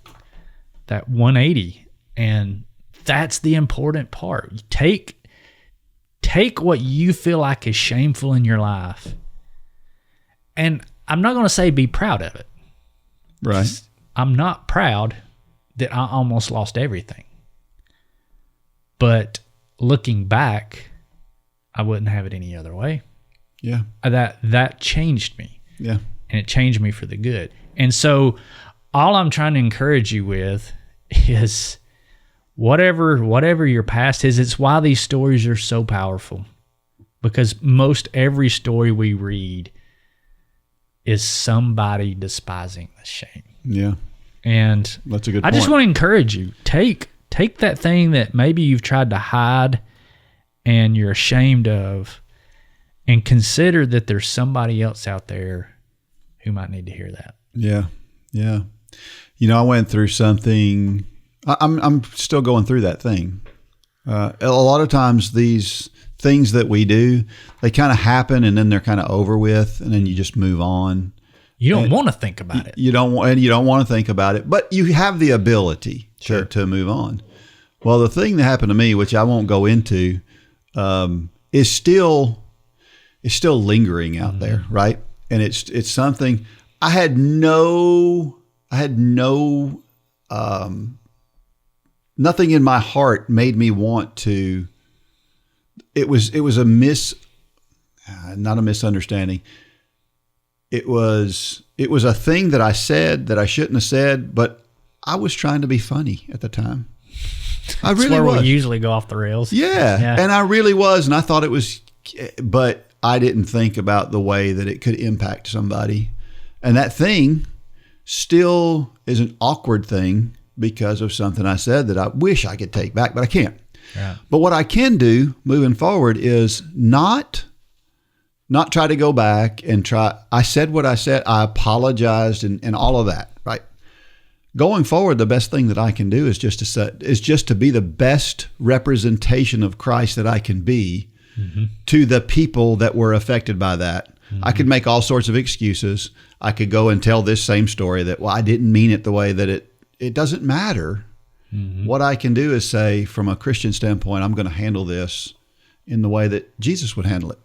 180, and that's the important part. You take what you feel like is shameful in your life, and I'm not going to say be proud of it. Right. I'm not proud that I almost lost everything. But looking back, I wouldn't have it any other way. Yeah. That changed me. Yeah. And it changed me for the good. And so all I'm trying to encourage you with is whatever your past is, it's why these stories are so powerful. Because most every story we read is somebody despising the shame. Yeah. And that's a good point. I just want to encourage you, take that thing that maybe you've tried to hide and you're ashamed of, and consider that there's somebody else out there who might need to hear that. Yeah. Yeah. I went through something. I'm still going through that thing. A lot of times these things that we do, they kind of happen and then they're kind of over with, and then you just move on. You don't want to think about it. You don't want to think about it, but you have the ability to move on. Well, the thing that happened to me, which I won't go into, is still lingering out there, right? And it's something I had no nothing in my heart made me want to. It was not a misunderstanding. It was a thing that I said that I shouldn't have said, but I was trying to be funny at the time. I really where was. We usually go off the rails. Yeah. And I really was, and I thought it was, but I didn't think about the way that it could impact somebody. And that thing still is an awkward thing because of something I said that I wish I could take back, but I can't. Yeah. But what I can do moving forward is not try to go back and try. I said what I said. I apologized and all of that, right? Going forward, the best thing that I can do is just to be the best representation of Christ that I can be to the people that were affected by that. I could make all sorts of excuses. I could go and tell this same story that, well, I didn't mean it the way that it doesn't matter. What I can do is say, from a Christian standpoint, I'm going to handle this in the way that Jesus would handle it.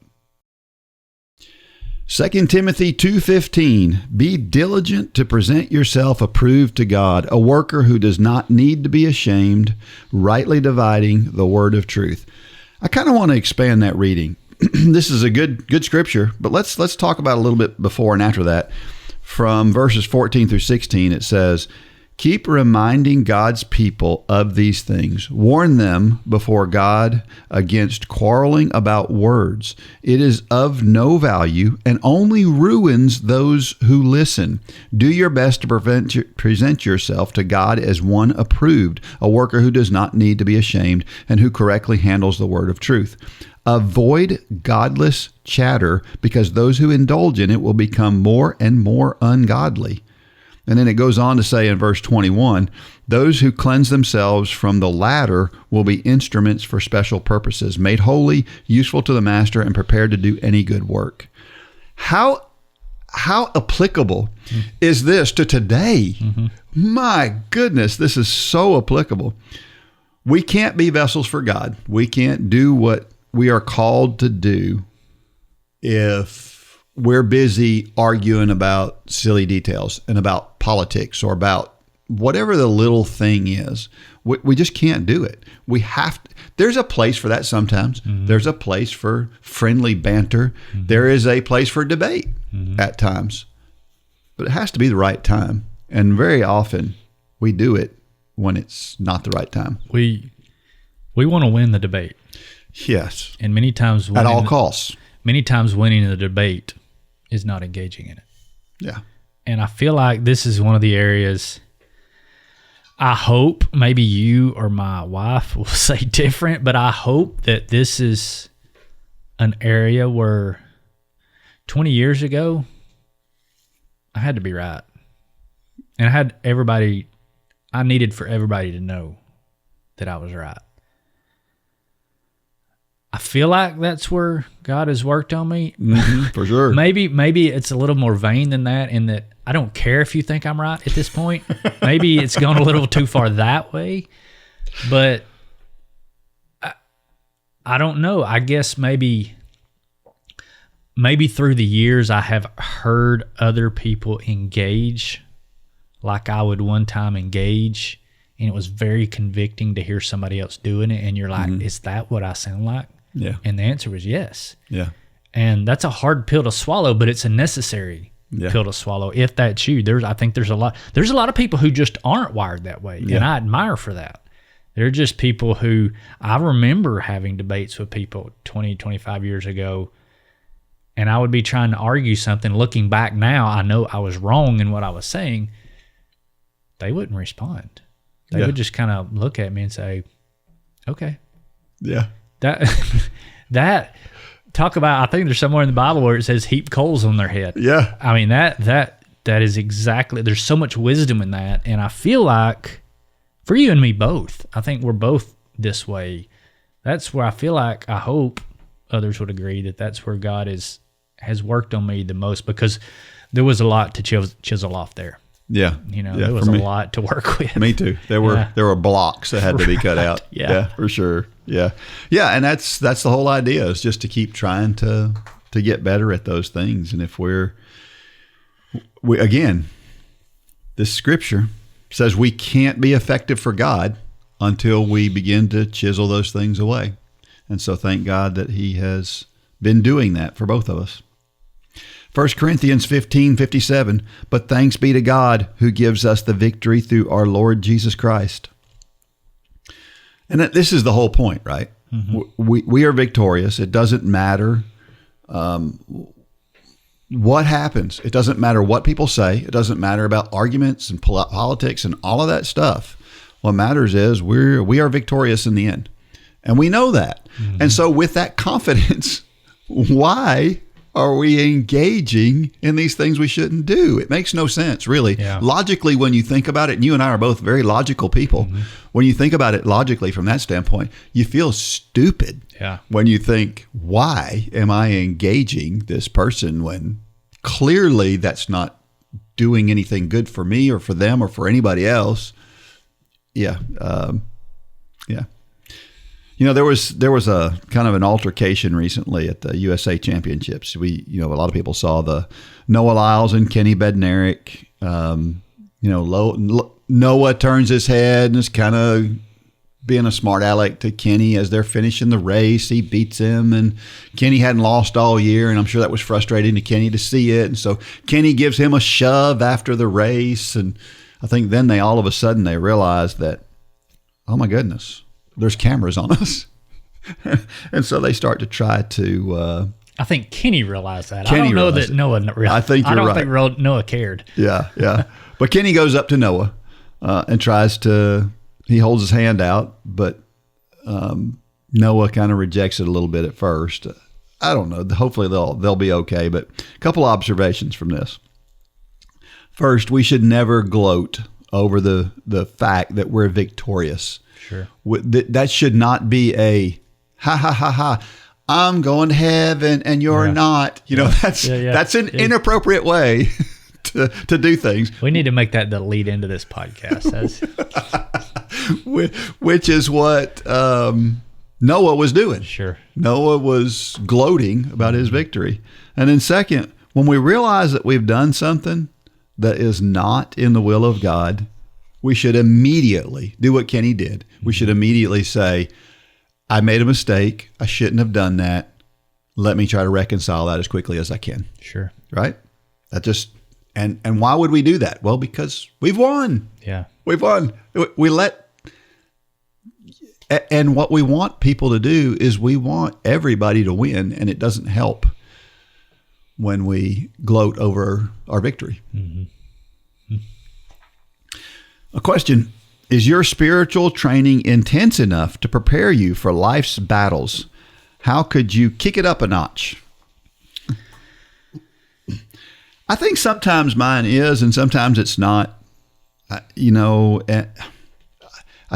2 Timothy 2:15, be diligent to present yourself approved to God, a worker who does not need to be ashamed, rightly dividing the word of truth. I kind of want to expand that reading. This is a good scripture, but let's talk about a little bit before and after that. From verses 14 through 16, it says, keep reminding God's people of these things. Warn them before God against quarreling about words. It is of no value and only ruins those who listen. Do your best to present yourself to God as one approved, a worker who does not need to be ashamed and who correctly handles the word of truth. Avoid godless chatter, because those who indulge in it will become more and more ungodly. And then it goes on to say in verse 21, those who cleanse themselves from the latter will be instruments for special purposes, made holy, useful to the master, and prepared to do any good work. How applicable is this to today? My goodness, this is so applicable. We can't be vessels for God. We can't do what we are called to do if we're busy arguing about silly details and about politics or about whatever the little thing is. We just can't do it. We have to. There's a place for that sometimes. There's a place for friendly banter. There is a place for debate at times. But it has to be the right time. And very often we do it when it's not the right time. We want to win the debate. Yes. And many times at all costs. Many times winning the debate is not engaging in it. Yeah. And I feel like this is one of the areas I hope maybe you or my wife will say different, but I hope that this is an area where 20 years ago, I had to be right. And I needed for everybody to know that I was right. I feel like that's where God has worked on me. For sure. Maybe it's a little more vain than that, in that I don't care if you think I'm right at this point. Maybe it's gone a little too far that way. But I don't know. I guess maybe through the years I have heard other people engage like I would one time engage, and it was very convicting to hear somebody else doing it, and you're like, is that what I sound like? Yeah. And the answer was yes. Yeah. And that's a hard pill to swallow, but it's a necessary pill to swallow if that's you. I think there's a lot of people who just aren't wired that way, and I admire for that. They're just people who, I remember having debates with people 20, 25 years ago, and I would be trying to argue something. Looking back now, I know I was wrong in what I was saying. They wouldn't respond. They would just kind of look at me and say, okay. Yeah. That talk about, I think there's somewhere in the Bible where it says heap coals on their head. Yeah. I mean, that is exactly, there's so much wisdom in that. And I feel like for you and me both, I think we're both this way. That's where I feel like, I hope others would agree that that's where God has worked on me the most, because there was a lot to chisel off there. Yeah. There was a lot to work with. Me too. There were blocks that had to be cut out. Yeah, for sure. Yeah. Yeah. And that's the whole idea, is just to keep trying to get better at those things. And if we again, this scripture says we can't be effective for God until we begin to chisel those things away. And so thank God that he has been doing that for both of us. 1 Corinthians 15:57, but thanks be to God who gives us the victory through our Lord Jesus Christ. And this is the whole point, right? Mm-hmm. We are victorious. It doesn't matter what happens. It doesn't matter what people say. It doesn't matter about arguments and politics and all of that stuff. What matters is we are victorious in the end. And we know that. Mm-hmm. And so with that confidence, why are we engaging in these things we shouldn't do? It makes no sense, really. Yeah. Logically, when you think about it, and you and I are both very logical people, when you think about it logically from that standpoint, you feel stupid when you think, why am I engaging this person when clearly that's not doing anything good for me or for them or for anybody else? Yeah. There was a kind of an altercation recently at the USA Championships. A lot of people saw the Noah Lyles and Kenny Bednarik. Noah turns his head and is kind of being a smart aleck to Kenny as they're finishing the race. He beats him, and Kenny hadn't lost all year, and I'm sure that was frustrating to Kenny to see it. And so Kenny gives him a shove after the race, and I think then all of a sudden they realized that, oh my goodness, there's cameras on us. And so they start to try to... I think Kenny realized that. I don't know that Noah realized. I think you're right. I don't think Noah cared. Yeah. But Kenny goes up to Noah and tries to... He holds his hand out, but Noah kind of rejects it a little bit at first. I don't know. Hopefully they'll be okay. But a couple observations from this. First, we should never gloat over the fact that we're victorious. Sure. That should not be a ha, I'm going to heaven and you're not. That's an inappropriate way to do things. We need to make that the lead into this podcast. Which is what Noah was doing. Sure. Noah was gloating about his victory. And then second, when we realize that we've done something that is not in the will of God, we should immediately do what Kenny did. We should immediately say, I made a mistake. I shouldn't have done that. Let me try to reconcile that as quickly as I can. Sure. Right? And why would we do that? Well, because we've won. Yeah. We've won. And what we want people to do is we want everybody to win, and it doesn't help when we gloat over our victory. Mm-hmm. A question, Is your spiritual training intense enough to prepare you for life's battles? How could you kick it up a notch? I think sometimes mine is, and sometimes it's not.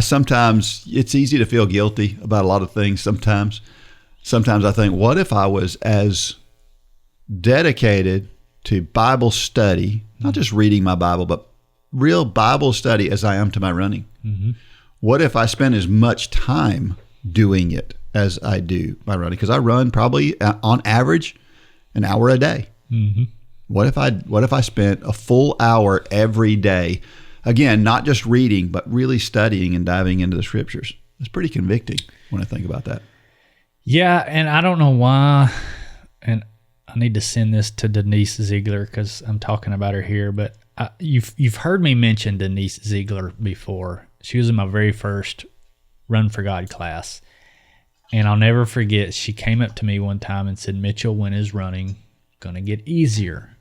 Sometimes it's easy to feel guilty about a lot of things. Sometimes I think, what if I was as dedicated to Bible study, not just reading my Bible, but real Bible study as I am to my running? Mm-hmm. What if I spent as much time doing it as I do my running? Because I run probably on average an hour a day. Mm-hmm. What if I spent a full hour every day? Again, not just reading, but really studying and diving into the scriptures. It's pretty convicting when I think about that. Yeah, and I don't know why, and I need to send this to Denise Ziegler because I'm talking about her here, but you've heard me mention Denise Ziegler before. She was in my very first Run for God class, and I'll never forget, she came up to me one time and said, "Mitchell, when is running going to get easier?"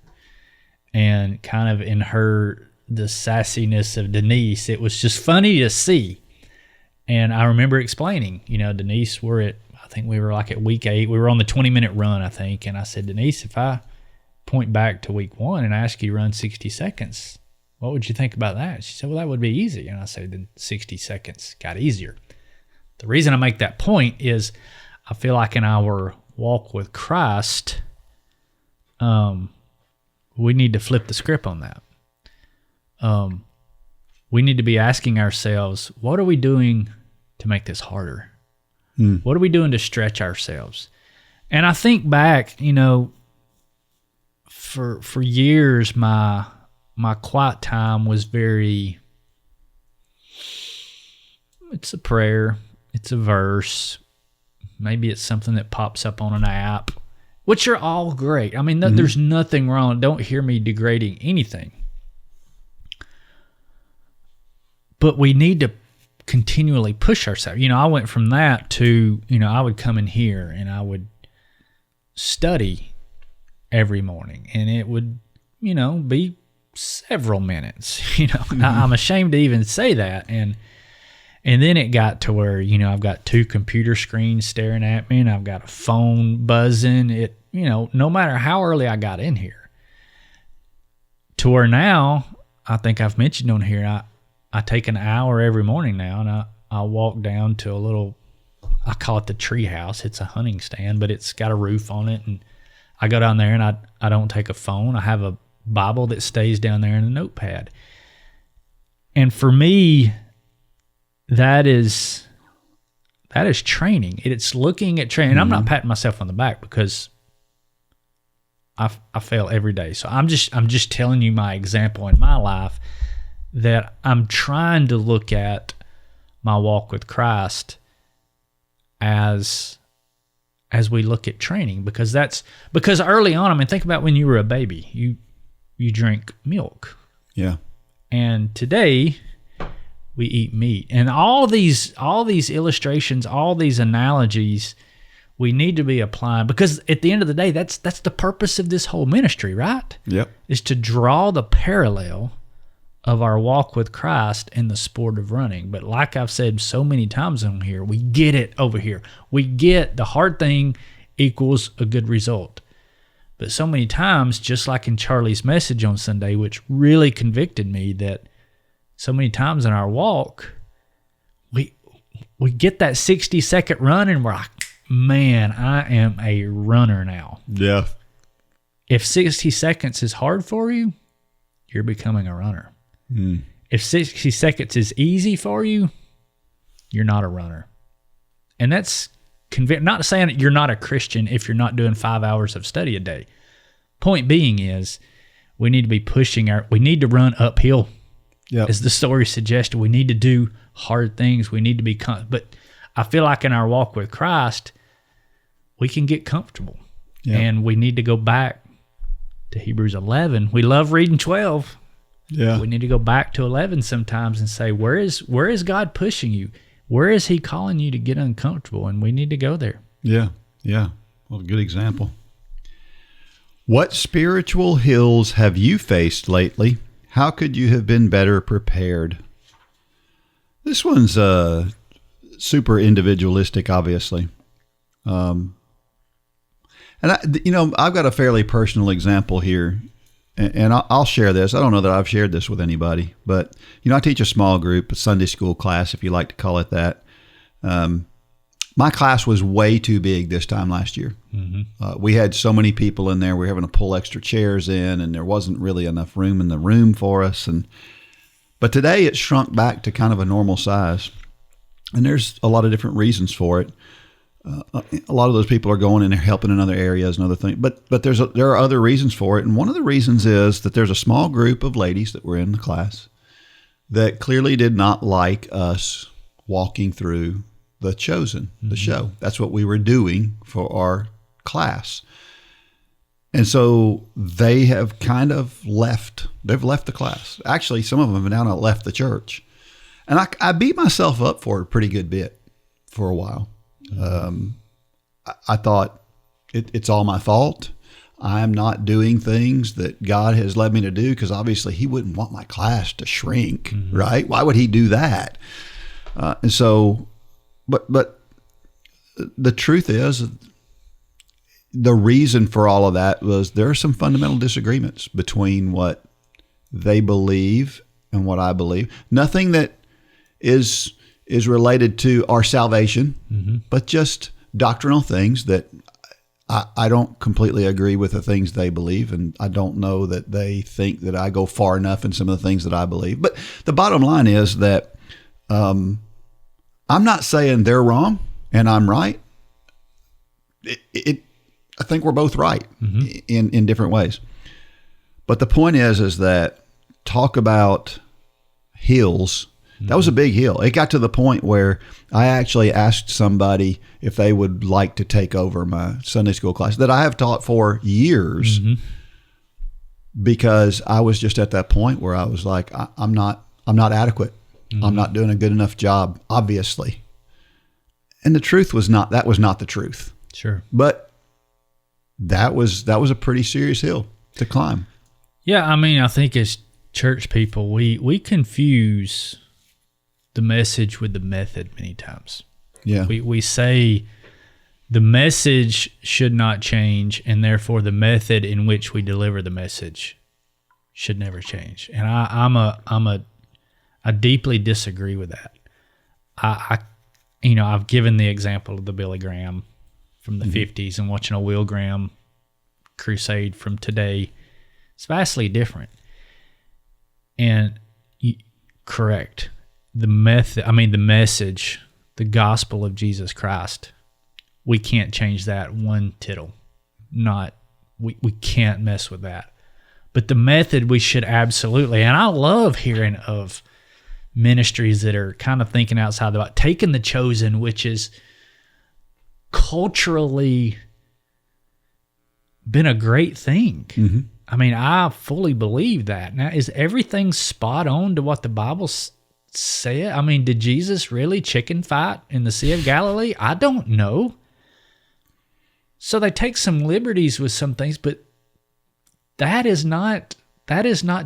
And kind of in the sassiness of Denise, it was just funny to see. And I remember explaining, Denise, I think we were like at week 8. We were on the 20-minute run, I think. And I said, Denise, if I point back to week 1 and ask you to run 60 seconds, what would you think about that? She said, well, that would be easy. And I said, then 60 seconds got easier. The reason I make that point is I feel like in our walk with Christ, we need to flip the script on that. We need to be asking ourselves, what are we doing to make this harder? What are we doing to stretch ourselves? And I think back, for years, my quiet time was it's a prayer, it's a verse, maybe it's something that pops up on an app, which are all great. I mean, there's nothing wrong. Don't hear me degrading anything. But we need to continually push ourselves. I went from that to, I would come in here and I would study every morning, and it would, be several minutes. I'm ashamed to even say that. And then it got to where, I've got 2 computer screens staring at me, and I've got a phone buzzing. No matter how early I got in here, to where now, I think I've mentioned on here, I take an hour every morning now, and I walk down to a little, I call it the tree house. It's a hunting stand, but it's got a roof on it. And I go down there, and I don't take a phone. I have a Bible that stays down there in a notepad. And for me, that is training. It's looking at training. And I'm not patting myself on the back because I fail every day. So I'm just telling you my example in my life, that I'm trying to look at my walk with Christ as we look at training, because early on, think about when you were a baby, you drink milk. Yeah. And today we eat meat. And all these illustrations, all these analogies, we need to be applying, because at the end of the day, that's the purpose of this whole ministry, right? Yep. Is to draw the parallel of our walk with Christ in the sport of running. But like I've said so many times on here, we get it over here. We get the hard thing equals a good result. But so many times, just like in Charlie's message on Sunday, which really convicted me, that so many times in our walk, we get that 60-second run and we're like, man, I am a runner now. Yeah. If 60 seconds is hard for you, you're becoming a runner. If 60 seconds is easy for you, you're not a runner. And that's not saying that you're not a Christian if you're not doing 5 hours of study a day. Point being is, we need to be we need to run uphill. Yep. As the story suggested, we need to do hard things. We need to be, but I feel like in our walk with Christ, we can get comfortable. Yep. And we need to go back to Hebrews 11. We love reading 12. Yeah. We need to go back to 11 sometimes and say, where is God pushing you? Where is he calling you to get uncomfortable? And we need to go there. Yeah. Yeah. Well, good example. What spiritual hills have you faced lately? How could you have been better prepared? This one's super individualistic, obviously. And I've got a fairly personal example here, and I'll share this. I don't know that I've shared this with anybody, but I teach a small group, a Sunday school class, if you like to call it that. My class was way too big this time last year. Mm-hmm. We had so many people in there. We were having to pull extra chairs in, and there wasn't really enough room in the room for us. But today it shrunk back to kind of a normal size, and there's a lot of different reasons for it. A lot of those people are going in and helping in other areas and other things, but there are other reasons for it. And one of the reasons is that there's a small group of ladies that were in the class that clearly did not like us walking through The Chosen, the show. That's what we were doing for our class. And so they have kind of left. They've left the class. Actually, some of them have now left the church. And I beat myself up for it a pretty good bit for a while. I thought it's all my fault. I'm not doing things that God has led me to do, because obviously he wouldn't want my class to shrink, right? Why would he do that? And so, but the truth is, the reason for all of that was there are some fundamental disagreements between what they believe and what I believe. Nothing that is related to our salvation, but just doctrinal things that I don't completely agree with the things they believe, and I don't know that they think that I go far enough in some of the things that I believe. But the bottom line is that I'm not saying they're wrong and I'm right. I think we're both right in different ways. But the point is that talk about hills. That was a big hill. It got to the point where I actually asked somebody if they would like to take over my Sunday school class that I have taught for years, because I was just at that point where I was like, I'm not adequate. I'm not doing a good enough job, obviously. And the truth was that was not the truth. Sure. But that was a pretty serious hill to climb. Yeah, I mean, I think as church people, we confuse the message with the method many times. Yeah. We say the message should not change, and therefore the method in which we deliver the message should never change. And I deeply disagree with that. I've given the example of the Billy Graham from the 50s and watching a Will Graham crusade from today. It's vastly different. And correct. The message, the gospel of Jesus Christ, we can't change that one tittle. We can't mess with that. But the method we should absolutely, and I love hearing of ministries that are kind of thinking outside the box, taking The Chosen, which is culturally been a great thing. I mean, I fully believe that. Now, is everything spot on to what the Bible said? I mean, did Jesus really chicken fight in the Sea of Galilee? I don't know. So they take some liberties with some things, but that is not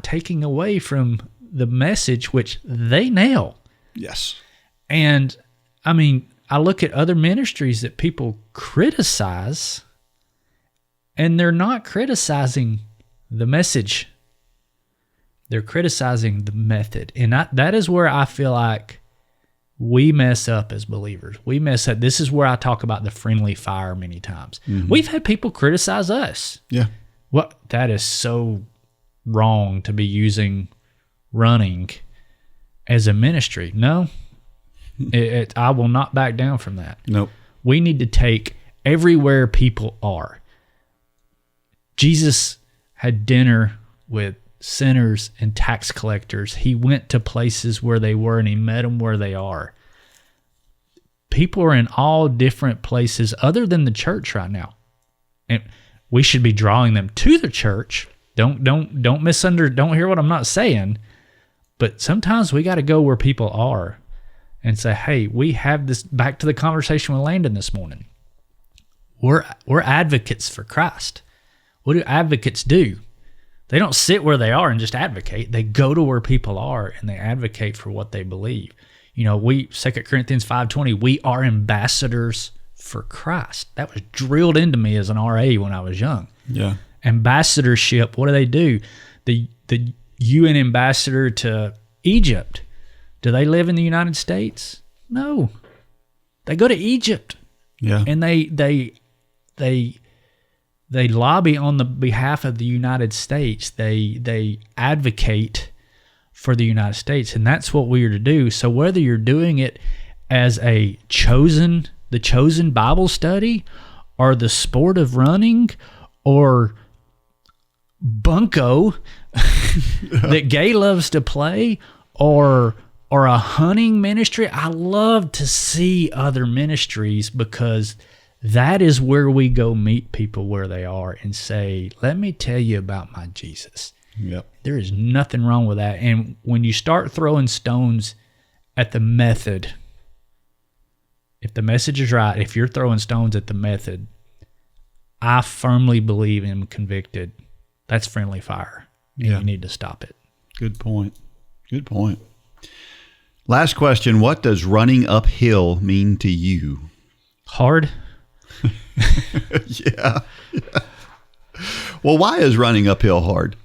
taking away from the message, which they nail. Yes. And I mean, I look at other ministries that people criticize, and they're not criticizing the message. They're criticizing the method. And that is where I feel like we mess up as believers. We mess up. This is where I talk about the friendly fire many times. We've had people criticize us. Yeah. Well, that is so wrong to be using running as a ministry. No, I will not back down from that. Nope. We need to take everywhere people are. Jesus had dinner with sinners and tax collectors. He went to places where they were, and he met them where they are. People are in all different places other than the church right now, and we should be drawing them to the church. Don't hear what I'm not saying, but sometimes we got to go where people are and say, hey, we have this. Back to the conversation with Landon this morning. We're advocates for Christ. What do advocates do? They don't sit where they are and just advocate. They go to where people are and they advocate for what they believe. we 2 Corinthians 5:20, we are ambassadors for Christ. That was drilled into me as an RA when I was young. Yeah. Ambassadorship, what do? The UN ambassador to Egypt, do they live in the United States? No. They go to Egypt. Yeah. And they lobby on the behalf of the United States. They advocate for the United States, and that's what we are to do. So whether you're doing it as the chosen Bible study, or the sport of running, or bunco that Gay loves to play, or a hunting ministry, I love to see other ministries, because that is where we go meet people where they are and say, let me tell you about my Jesus. Yep. There is nothing wrong with that. And when you start throwing stones at the method, if the message is right, if you're throwing stones at the method, I firmly believe and am convicted that's friendly fire. And you need to stop it. Good point. Last question. What does running uphill mean to you? Hard. Yeah. Well, why is running uphill hard?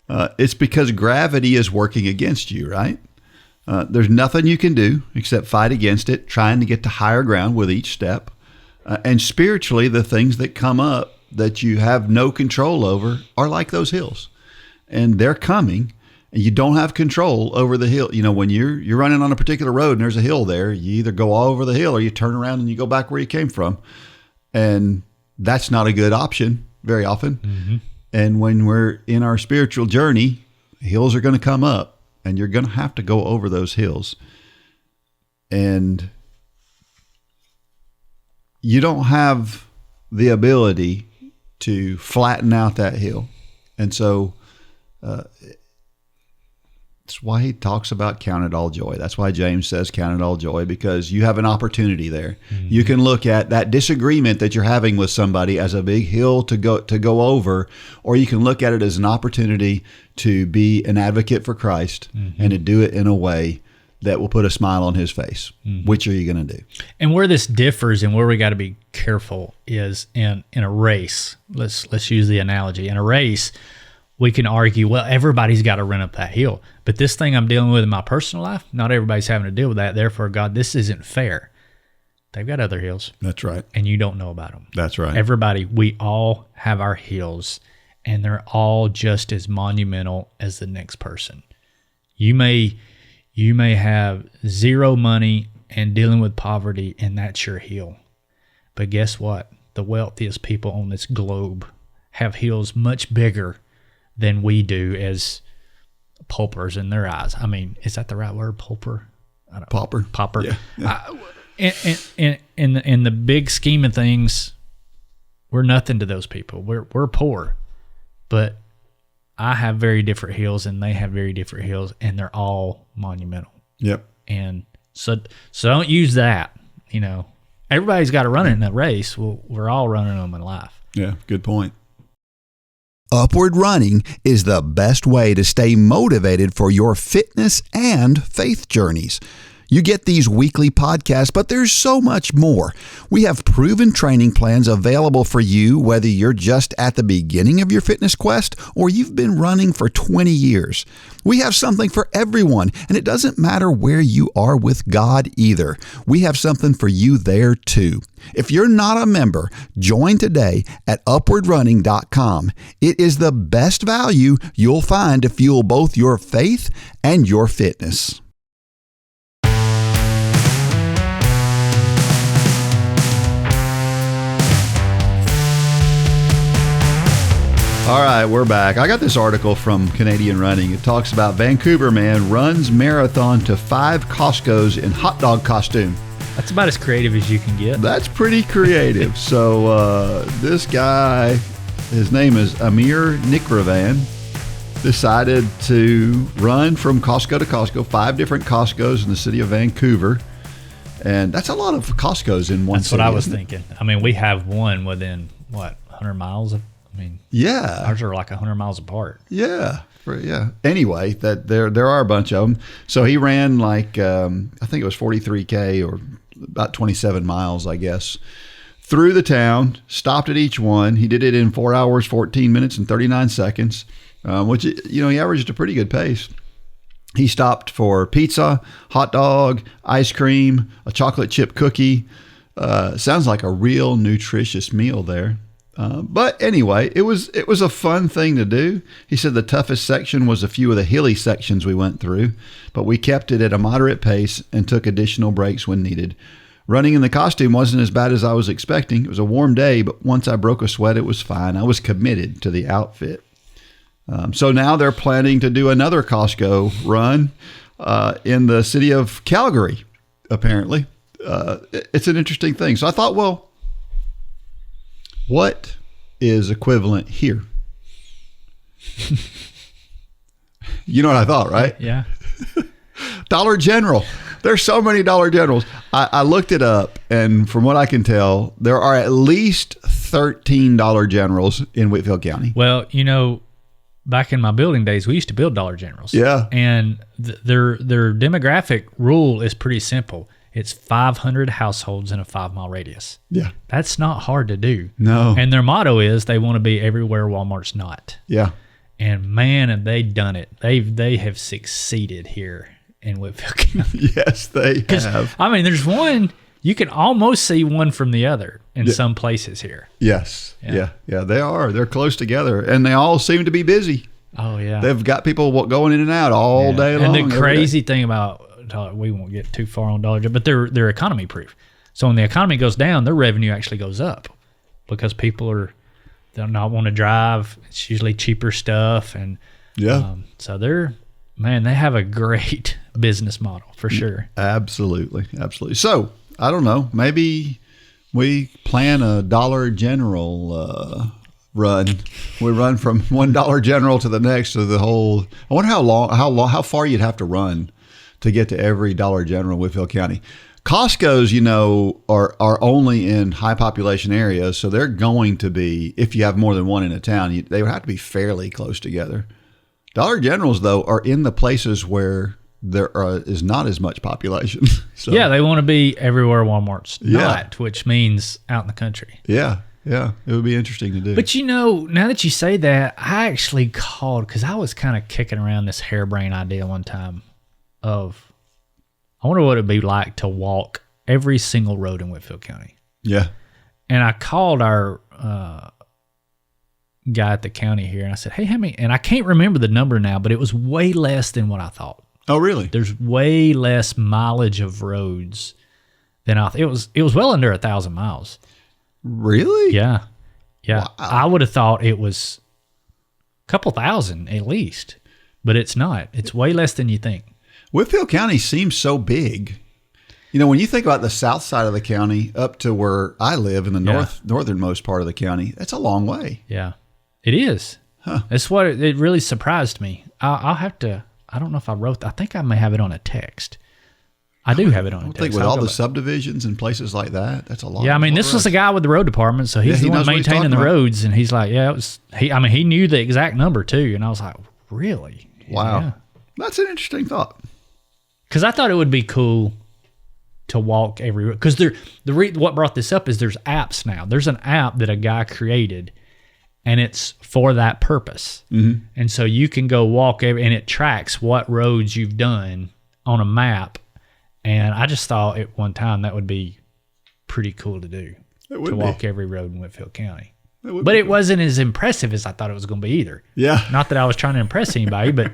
It's because gravity is working against you, right? There's nothing you can do except fight against it, trying to get to higher ground with each step. And spiritually, the things that come up that you have no control over are like those hills. And they're coming, and you don't have control over the hill. When you're running on a particular road and there's a hill there, you either go all over the hill or you turn around and you go back where you came from. And that's not a good option very often. Mm-hmm. And when we're in our spiritual journey, hills are going to come up, and you're going to have to go over those hills. And you don't have the ability to flatten out that hill. And so that's why he talks about count it all joy. That's why James says count it all joy, because you have an opportunity there. Mm-hmm. You can look at that disagreement that you're having with somebody as a big hill to go over, or you can look at it as an opportunity to be an advocate for Christ, mm-hmm. and to do it in a way that will put a smile on his face. Mm-hmm. Which are you going to do? And where this differs and where we got to be careful is in a race. Let's use the analogy. In a race, we can argue, well, everybody's got to run up that hill. But this thing I'm dealing with in my personal life, not everybody's having to deal with that. Therefore, God, this isn't fair. They've got other hills. That's right. And you don't know about them. That's right. Everybody, we all have our hills, and they're all just as monumental as the next person. You may have zero money and dealing with poverty, and that's your hill. But guess what? The wealthiest people on this globe have hills much bigger than we do as paupers in their eyes. I mean, is that the right word? Pauper? Pauper. Yeah. In the big scheme of things, we're nothing to those people. We're poor, but I have very different hills, and they have very different hills, and they're all monumental. Yep. And so don't use that. Everybody's got to run it in a race. Well, we're all running them in life. Yeah, good point. Upward Running is the best way to stay motivated for your fitness and faith journeys. You get these weekly podcasts, but there's so much more. We have proven training plans available for you, whether you're just at the beginning of your fitness quest or you've been running for 20 years. We have something for everyone, and it doesn't matter where you are with God either. We have something for you there too. If you're not a member, join today at upwardrunning.com. It is the best value you'll find to fuel both your faith and your fitness. All right, we're back. I got this article from Canadian Running. It talks about Vancouver man runs marathon to 5 Costcos in hot dog costume. That's about as creative as you can get. That's pretty creative. So this guy, his name is Amir Nikravan, decided to run from Costco to Costco, 5 different Costcos in the city of Vancouver. And that's a lot of Costcos in one city. That's what I was thinking. I mean, we have one within, 100 miles of I mean, yeah, ours are like 100 miles apart. Yeah. Anyway, that there are a bunch of them. So he ran like, I think it was 43K or about 27 miles, I guess, through the town, stopped at each one. He did it in 4 hours, 14 minutes and 39 seconds, which, he averaged a pretty good pace. He stopped for pizza, hot dog, ice cream, a chocolate chip cookie. Sounds like a real nutritious meal there. But anyway, it was a fun thing to do. He said the toughest section was a few of the hilly sections we went through, but we kept it at a moderate pace and took additional breaks when needed. Running in the costume wasn't as bad as I was expecting. It was a warm day, but once I broke a sweat, it was fine. I was committed to the outfit. So now they're planning to do another Costco run in the city of Calgary, apparently. It's an interesting thing. So I thought, well, what is equivalent here? You know what I thought, right? Yeah. Dollar General. There's so many Dollar Generals. I looked it up, and from what I can tell, there are at least 13 Dollar Generals in Whitfield County. Well, back in my building days, we used to build Dollar Generals. Yeah. And their demographic rule is pretty simple. It's 500 households in a 5-mile radius. Yeah. That's not hard to do. No. And their motto is they want to be everywhere Walmart's not. Yeah. And man, have they done it. They have succeeded here in Whitfield County. Yes, they have. I mean, there's one, you can almost see one from the other in some places here. Yes. Yeah, they are. They're close together, and they all seem to be busy. Oh, yeah. They've got people going in and out all day long. And the crazy thing about, we won't get too far on Dollar General, but they're economy proof. So when the economy goes down, their revenue actually goes up because people they'll not want to drive. It's usually cheaper stuff. And so they have a great business model for sure. Absolutely. So I don't know, maybe we plan a Dollar General run. We run from one Dollar General to the next to the whole. I wonder how far you'd have to run to get to every Dollar General in Whitfield County. Costco's, are only in high population areas, so they're going to be, if you have more than one in a town, they would have to be fairly close together. Dollar Generals, though, are in the places where there is not as much population. So, yeah, they want to be everywhere Walmart's not, which means out in the country. Yeah, it would be interesting to do. But now that you say that, I actually called because I was kind of kicking around this harebrained idea one time of, I wonder what it'd be like to walk every single road in Whitfield County. Yeah. And I called our guy at the county here, and I said, hey, how many? And I can't remember the number now, but it was way less than what I thought. Oh, really? There's way less mileage of roads than I thought. It was well under 1,000 miles. Really? Yeah. Wow. I would have thought it was a couple thousand at least, but it's not. It's way less than you think. Whitfield County seems so big. When you think about the south side of the county up to where I live in the northernmost part of the county, that's a long way. Yeah, it is. Huh. That's what it really surprised me. I'll have to, I don't know if I think I may have it on a text. I do have it on a text. I think with all the subdivisions and places like that, that's a lot. Yeah, I mean, this was the guy with the road department, so he's the one maintaining the roads, and he's like, he knew the exact number too, and I was like, really? Wow. Yeah. That's an interesting thought. Because I thought it would be cool to walk every. Because what brought this up is there's apps now. There's an app that a guy created, and it's for that purpose. Mm-hmm. And so you can go walk and it tracks what roads you've done on a map. And I just thought at one time that would be pretty cool to do, to walk every road in Whitfield County. But it wasn't as impressive as I thought it was going to be either. Yeah. Not that I was trying to impress anybody, but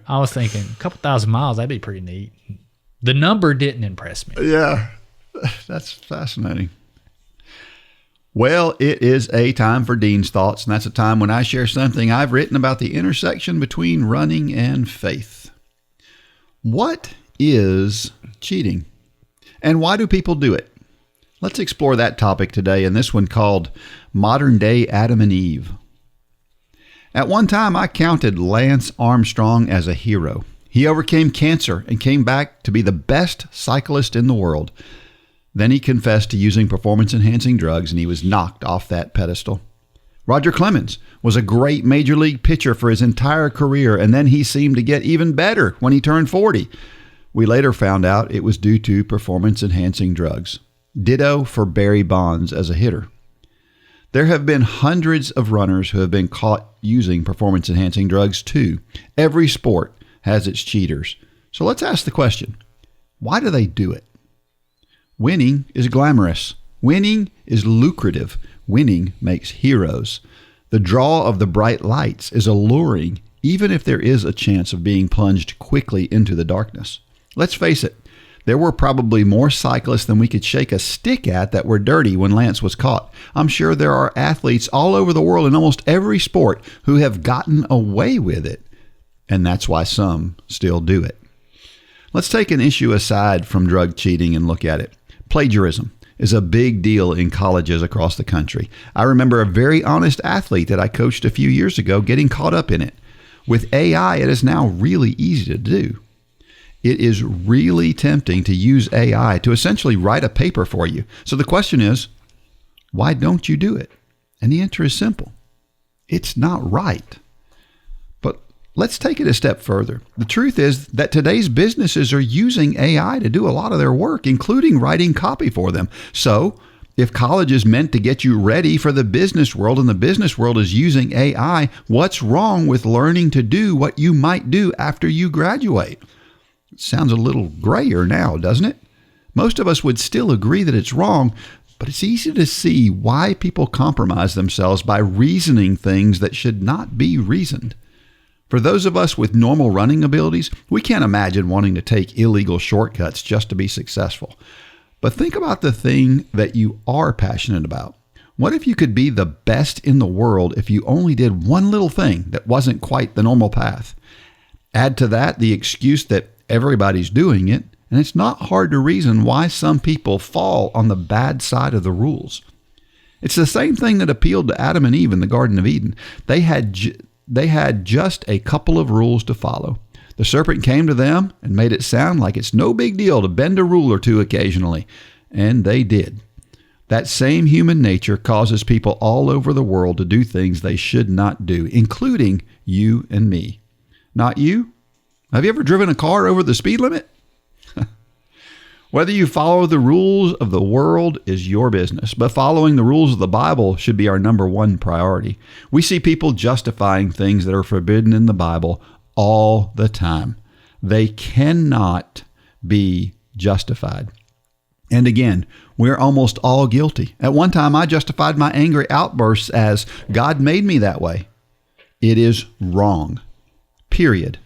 I was thinking a couple thousand miles, that'd be pretty neat. The number didn't impress me. Yeah. That's fascinating. Well, it is a time for Dean's Thoughts, and that's a time when I share something I've written about the intersection between running and faith. What is cheating? And why do people do it? Let's explore that topic today in this one called Modern Day Adam and Eve. At one time, I counted Lance Armstrong as a hero. He overcame cancer and came back to be the best cyclist in the world. Then he confessed to using performance-enhancing drugs, and he was knocked off that pedestal. Roger Clemens was a great major league pitcher for his entire career, and then he seemed to get even better when he turned 40. We later found out it was due to performance-enhancing drugs. Ditto for Barry Bonds as a hitter. There have been hundreds of runners who have been caught using performance-enhancing drugs too. Every sport has its cheaters. So let's ask the question, why do they do it? Winning is glamorous. Winning is lucrative. Winning makes heroes. The draw of the bright lights is alluring, even if there is a chance of being plunged quickly into the darkness. Let's face it, there were probably more cyclists than we could shake a stick at that were dirty when Lance was caught. I'm sure there are athletes all over the world in almost every sport who have gotten away with it, and that's why some still do it. Let's take an issue aside from drug cheating and look at it. Plagiarism is a big deal in colleges across the country. I remember a very honest athlete that I coached a few years ago getting caught up in it. With AI, it is now really easy to do. It is really tempting to use AI to essentially write a paper for you. So the question is, why don't you do it? And the answer is simple. It's not right. But let's take it a step further. The truth is that today's businesses are using AI to do a lot of their work, including writing copy for them. So if college is meant to get you ready for the business world and the business world is using AI, what's wrong with learning to do what you might do after you graduate? It sounds a little grayer now, doesn't it? Most of us would still agree that it's wrong, but it's easy to see why people compromise themselves by reasoning things that should not be reasoned. For those of us with normal running abilities, we can't imagine wanting to take illegal shortcuts just to be successful. But think about the thing that you are passionate about. What if you could be the best in the world if you only did one little thing that wasn't quite the normal path? Add to that the excuse that everybody's doing it, and it's not hard to reason why some people fall on the bad side of the rules. It's the same thing that appealed to Adam and Eve in the Garden of Eden. They had just a couple of rules to follow. The serpent came to them and made it sound like it's no big deal to bend a rule or two occasionally, and they did. That same human nature causes people all over the world to do things they should not do, including you and me. Not you? Have you ever driven a car over the speed limit? Whether you follow the rules of the world is your business, but following the rules of the Bible should be our number one priority. We see people justifying things that are forbidden in the Bible all the time. They cannot be justified. And again, we're almost all guilty. At one time, I justified my angry outbursts as God made me that way. It is wrong. Period.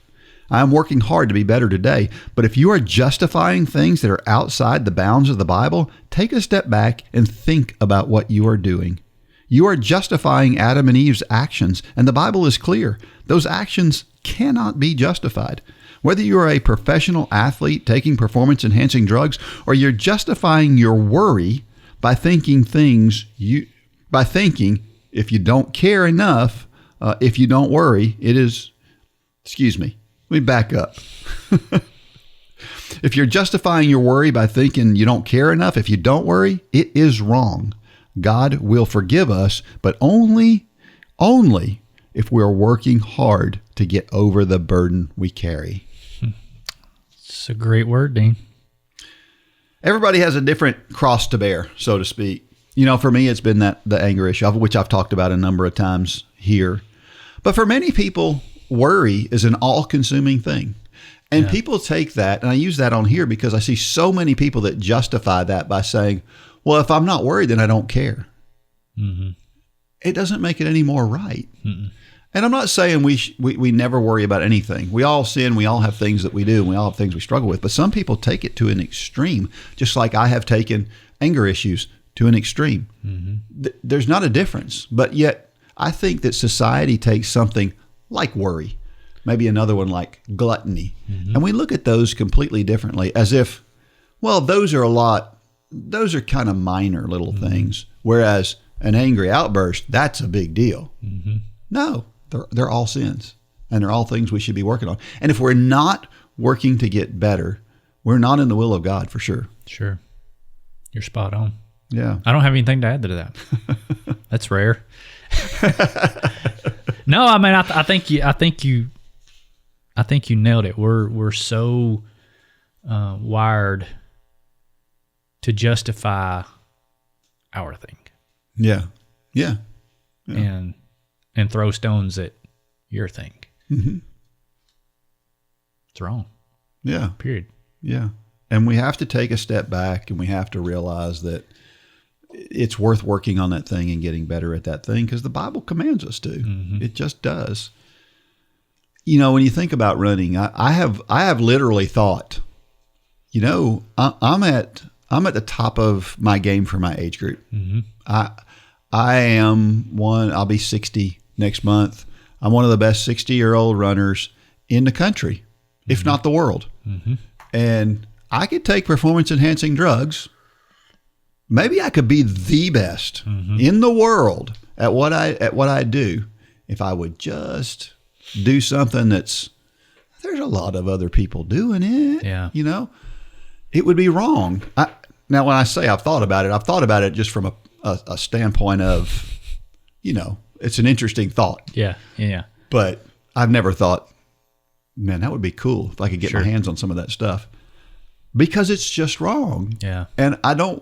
I am working hard to be better today, but if you are justifying things that are outside the bounds of the Bible, take a step back and think about what you are doing. You are justifying Adam and Eve's actions, and the Bible is clear. Those actions cannot be justified. Whether you are a professional athlete taking performance-enhancing drugs, or you're justifying your worry by thinking if you don't care enough, if you don't worry, it is, let me back up. If you're justifying your worry by thinking you don't care enough, if you don't worry, it is wrong. God will forgive us, but only if we're working hard to get over the burden we carry. It's a great word, Dean. Everybody has a different cross to bear, so to speak. You know, for me, it's been the anger issue, which I've talked about a number of times here. But for many people, worry is an all-consuming thing. And people take that, and I use that on here because I see so many people that justify that by saying, well, if I'm not worried, then I don't care. Mm-hmm. It doesn't make it any more right. Mm-mm. And I'm not saying we never worry about anything. We all sin. We all have things that we do. And we all have things we struggle with. But some people take it to an extreme, just like I have taken anger issues to an extreme. Mm-hmm. There's not a difference. But yet I think that society takes something like worry, maybe another one like gluttony. Mm-hmm. And we look at those completely differently as if, well, those are kind of minor little mm-hmm. things. Whereas an angry outburst, that's a big deal. Mm-hmm. No. They're all sins, and they're all things we should be working on. And if we're not working to get better, we're not in the will of God for sure. Sure. You're spot on. Yeah. I don't have anything to add to that. That's rare. No, I mean, I think you nailed it. We're so wired to justify our thing. Yeah. And throw stones at your thing. Mm-hmm. It's wrong. Yeah. Period. Yeah. And we have to take a step back, and we have to realize that it's worth working on that thing and getting better at that thing, because the Bible commands us to. Mm-hmm. It just does. You know, when you think about running, I have literally thought, you know, I'm at the top of my game for my age group. Mm-hmm. I am one. I'll be 60 next month. I'm one of the best 60-year-old runners in the country, mm-hmm. if not the world. Mm-hmm. And I could take performance-enhancing drugs. Maybe I could be the best mm-hmm. in the world at what I do if I would just do something there's a lot of other people doing it. Yeah. You know, it would be wrong. Now, when I say I've thought about it just from a standpoint of, you know, it's an interesting thought. Yeah. Yeah. But I've never thought, man, that would be cool if I could get my hands on some of that stuff, because it's just wrong. Yeah. And I don't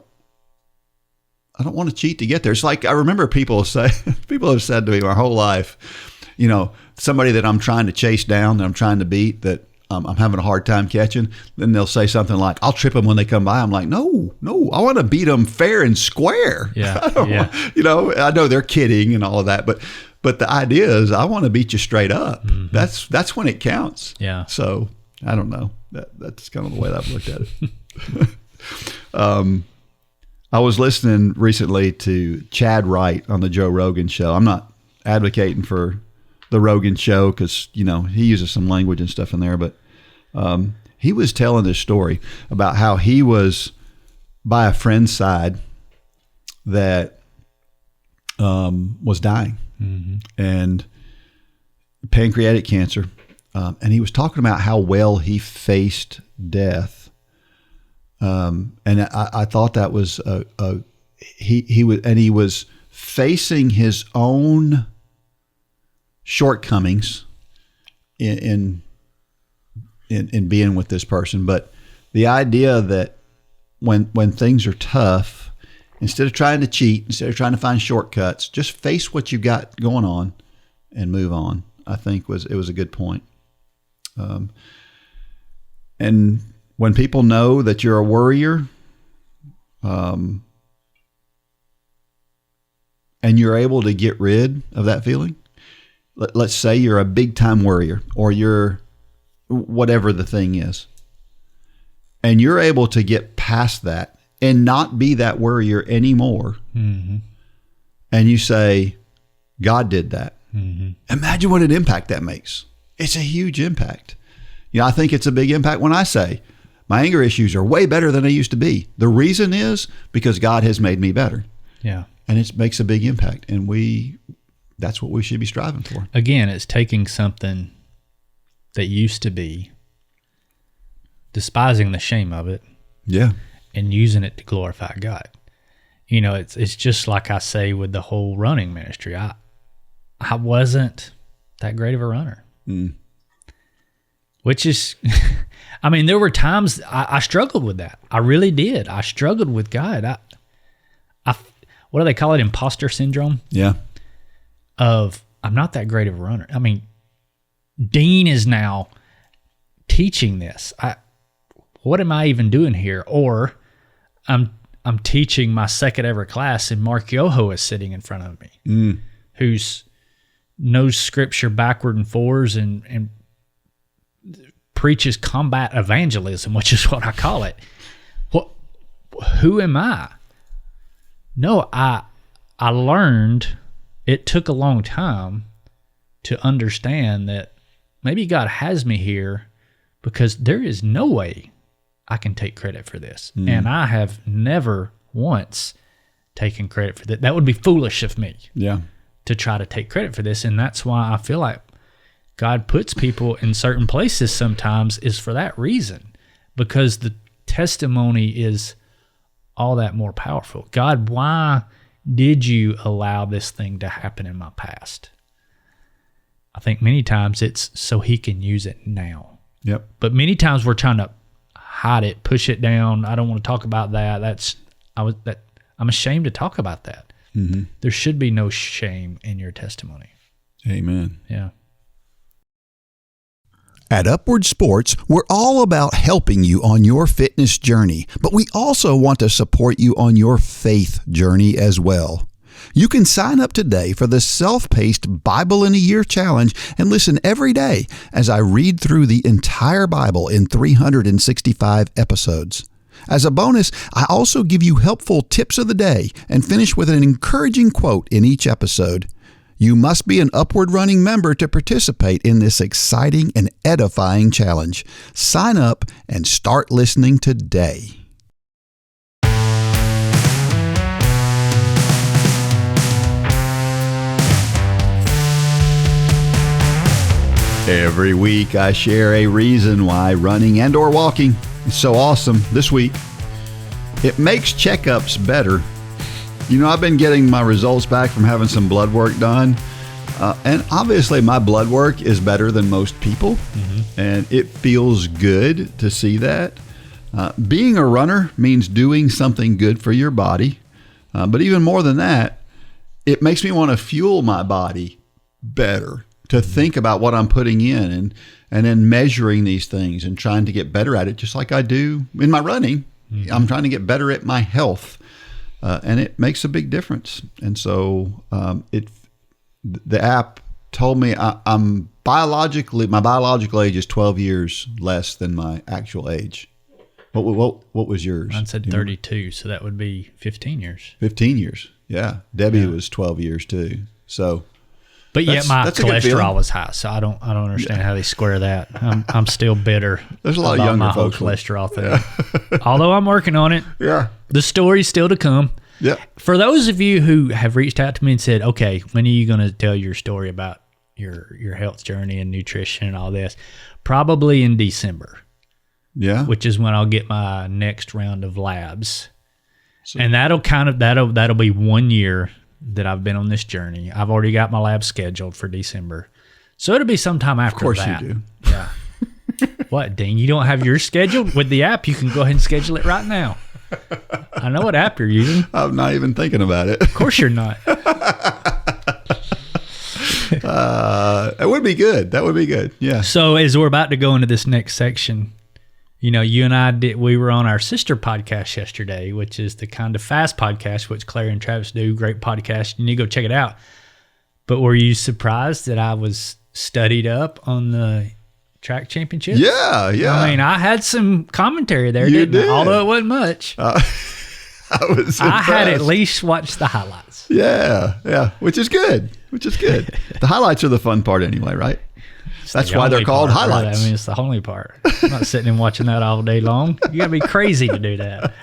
want to cheat to get there. It's like, I remember people have said to me my whole life, you know, somebody that I'm trying to chase down, that I'm trying to beat, that I'm having a hard time catching, then they'll say something like, I'll trip them when they come by. I'm like, no, I want to beat them fair and square. Yeah. You know, I know they're kidding and all of that, but the idea is I want to beat you straight up. Mm-hmm. That's when it counts. Yeah. So I don't know. That's kind of the way that I've looked at it. I was listening recently to Chad Wright on the Joe Rogan show. I'm not advocating for the Rogan show, because, you know, he uses some language and stuff in there, but he was telling this story about how he was by a friend's side that was dying, mm-hmm. and pancreatic cancer, and he was talking about how well he faced death. And I thought that was he was facing his own shortcomings in being with this person, but the idea that when things are tough, instead of trying to cheat, instead of trying to find shortcuts, just face what you got going on and move on, I think was a good point. And when people know that you're a worrier, and you're able to get rid of that feeling, let's say you're a big time worrier, or you're whatever the thing is, and you're able to get past that and not be that worrier anymore. Mm-hmm. And you say, God did that. Mm-hmm. Imagine what an impact that makes. It's a huge impact. You know, I think it's a big impact when I say my anger issues are way better than they used to be. The reason is because God has made me better. Yeah. And it makes a big impact. And that's what we should be striving for. Again, it's taking something that used to be, despising the shame of it. Yeah. And using it to glorify God. You know, it's just like I say with the whole running ministry. I wasn't that great of a runner. Mm. Which is, I mean, there were times I struggled with that. I really did. I struggled with God. What do they call it? Imposter syndrome? Yeah. I'm not that great of a runner. I mean, Dean is now teaching this. What am I even doing here? Or I'm teaching my second ever class, and Mark Yoho is sitting in front of me, who's knows scripture backward and forwards and preaches combat evangelism, which is what I call it. Who am I? No, I learned, it took a long time to understand that maybe God has me here because there is no way I can take credit for this. And I have never once taken credit for that. That would be foolish of me. Yeah. To try to take credit for this. And that's why I feel like God puts people in certain places sometimes is for that reason, because the testimony is all that more powerful. God, why did you allow this thing to happen in my past? I think many times it's so he can use it now. Yep. But many times we're trying to hide it, push it down. I don't want to talk about that. I'm ashamed to talk about that. Mm-hmm. There should be no shame in your testimony. Amen. Yeah. At Upward Sports, we're all about helping you on your fitness journey, but we also want to support you on your faith journey as well. You can sign up today for the self-paced Bible in a Year Challenge and listen every day as I read through the entire Bible in 365 episodes. As a bonus, I also give you helpful tips of the day and finish with an encouraging quote in each episode. You must be an Upward Running member to participate in this exciting and edifying challenge. Sign up and start listening today. Every week I share a reason why running and or walking is so awesome. This week, it makes checkups better. You know, I've been getting my results back from having some blood work done. And obviously my blood work is better than most people. Mm-hmm. And it feels good to see that. Being a runner means doing something good for your body. But even more than that, it makes me want to fuel my body better, to think about what I'm putting in and then measuring these things and trying to get better at it, just like I do in my running. Mm-hmm. I'm trying to get better at my health. And it makes a big difference. And so the app told me I'm my biological age is 12 years less than my actual age. What was yours? Mine said 32, so that would be 15 years. 15 years, yeah. Debbie was 12 years too. So, but yet my cholesterol was high, so I don't understand how they square that. I'm still bitter. There's a lot of younger my folks whole cholesterol thing. Although I'm working on it. Yeah. The story's still to come. Yeah. For those of you who have reached out to me and said, okay, when are you going to tell your story about your health journey and nutrition and all this? Probably in December. Yeah. Which is when I'll get my next round of labs. So, and that'll be 1 year that I've been on this journey. I've already got my lab scheduled for December. So it'll be sometime after that. Of course you do. Yeah. What, Dean? You don't have yours scheduled? With the app, you can go ahead and schedule it right now. I know what app you're using. I'm not even thinking about it. Of course you're not. It would be good. That would be good. Yeah. So as we're about to go into this next section, you know, you and I we were on our sister podcast yesterday, which is the Kind of Fast podcast, which Claire and Travis do. Great podcast. You need to go check it out. But were you surprised that I was studied up on the track championships? Yeah, yeah. I mean, I had some commentary there, didn't I? Although it wasn't much. I was impressed. I had at least watched the highlights. Yeah, yeah, which is good. The highlights are the fun part anyway, right? That's why they're called highlights. I mean, it's the only part. I'm not sitting and watching that all day long. You got to be crazy to do that.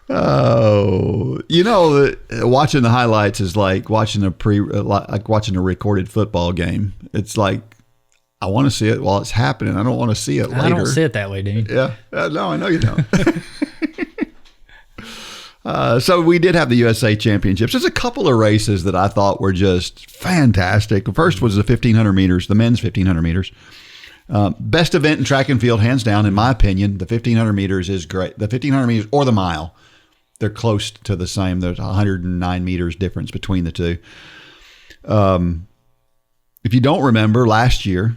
Oh, you know, watching the highlights is like watching a recorded football game. It's like, I want to see it while it's happening. I don't want to see it later. I don't see it that way, dude. Yeah. No, I know you don't. So we did have the USA Championships. There's a couple of races that I thought were just fantastic. The first was the 1,500 meters, the men's 1,500 meters. Best event in track and field, hands down, in my opinion. The 1,500 meters is great. The 1,500 meters or the mile, they're close to the same. There's 109 meters difference between the two. If you don't remember, last year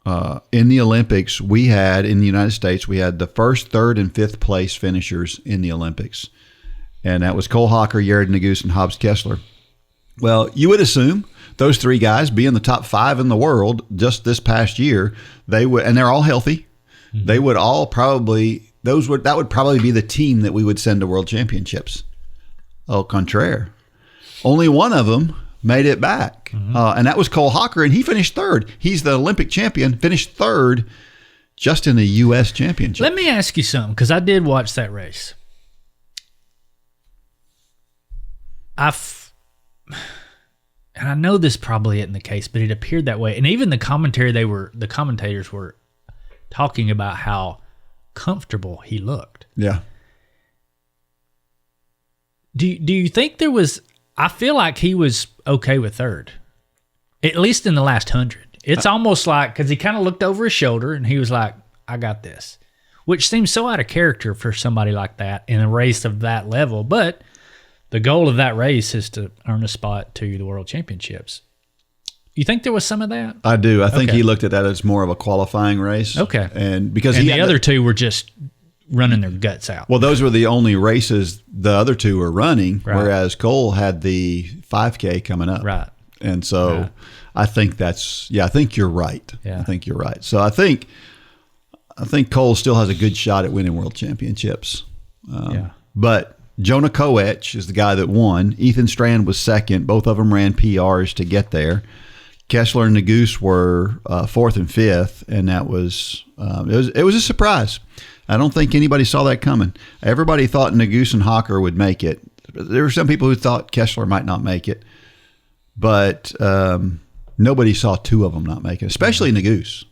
in the Olympics, we had, in the United States, we had the first, third, and fifth place finishers in the Olympics. And that was Cole Hocker, Jared Naguse, and Hobbs Kessler. Well, you would assume those three guys, being the top five in the world just this past year, they would, and they're all healthy. Mm-hmm. They would all probably, that would probably be the team that we would send to World Championships. Au contraire. Only one of them made it back. Mm-hmm. And that was Cole Hocker, and he finished third. He's the Olympic champion, finished third just in the U.S. Championship. Let me ask you something, because I did watch that race. And I know this probably isn't the case, but it appeared that way. And even the commentators were talking about how comfortable he looked. Yeah. Do you think there was? I feel like he was okay with third, at least in the last 100. It's almost like because he kind of looked over his shoulder and he was like, "I got this," which seems so out of character for somebody like that in a race of that level. But the goal of that race is to earn a spot to the World Championships. You think there was some of that? I do. I think he looked at that as more of a qualifying race. Okay, and because the other two were just running their guts out. Well, those were the only races the other two were running, whereas Cole had the 5K coming up. Right. And so I think I think you're right. Yeah. I think you're right. So I think Cole still has a good shot at winning World Championships. But Jonah Koech is the guy that won. Ethan Strand was second. Both of them ran PRs to get there. Kessler and Nagoose were fourth and fifth, and that was it was a surprise. I don't think anybody saw that coming. Everybody thought Nagoose and Hawker would make it. There were some people who thought Kessler might not make it, but nobody saw two of them not make it, especially Nagoose.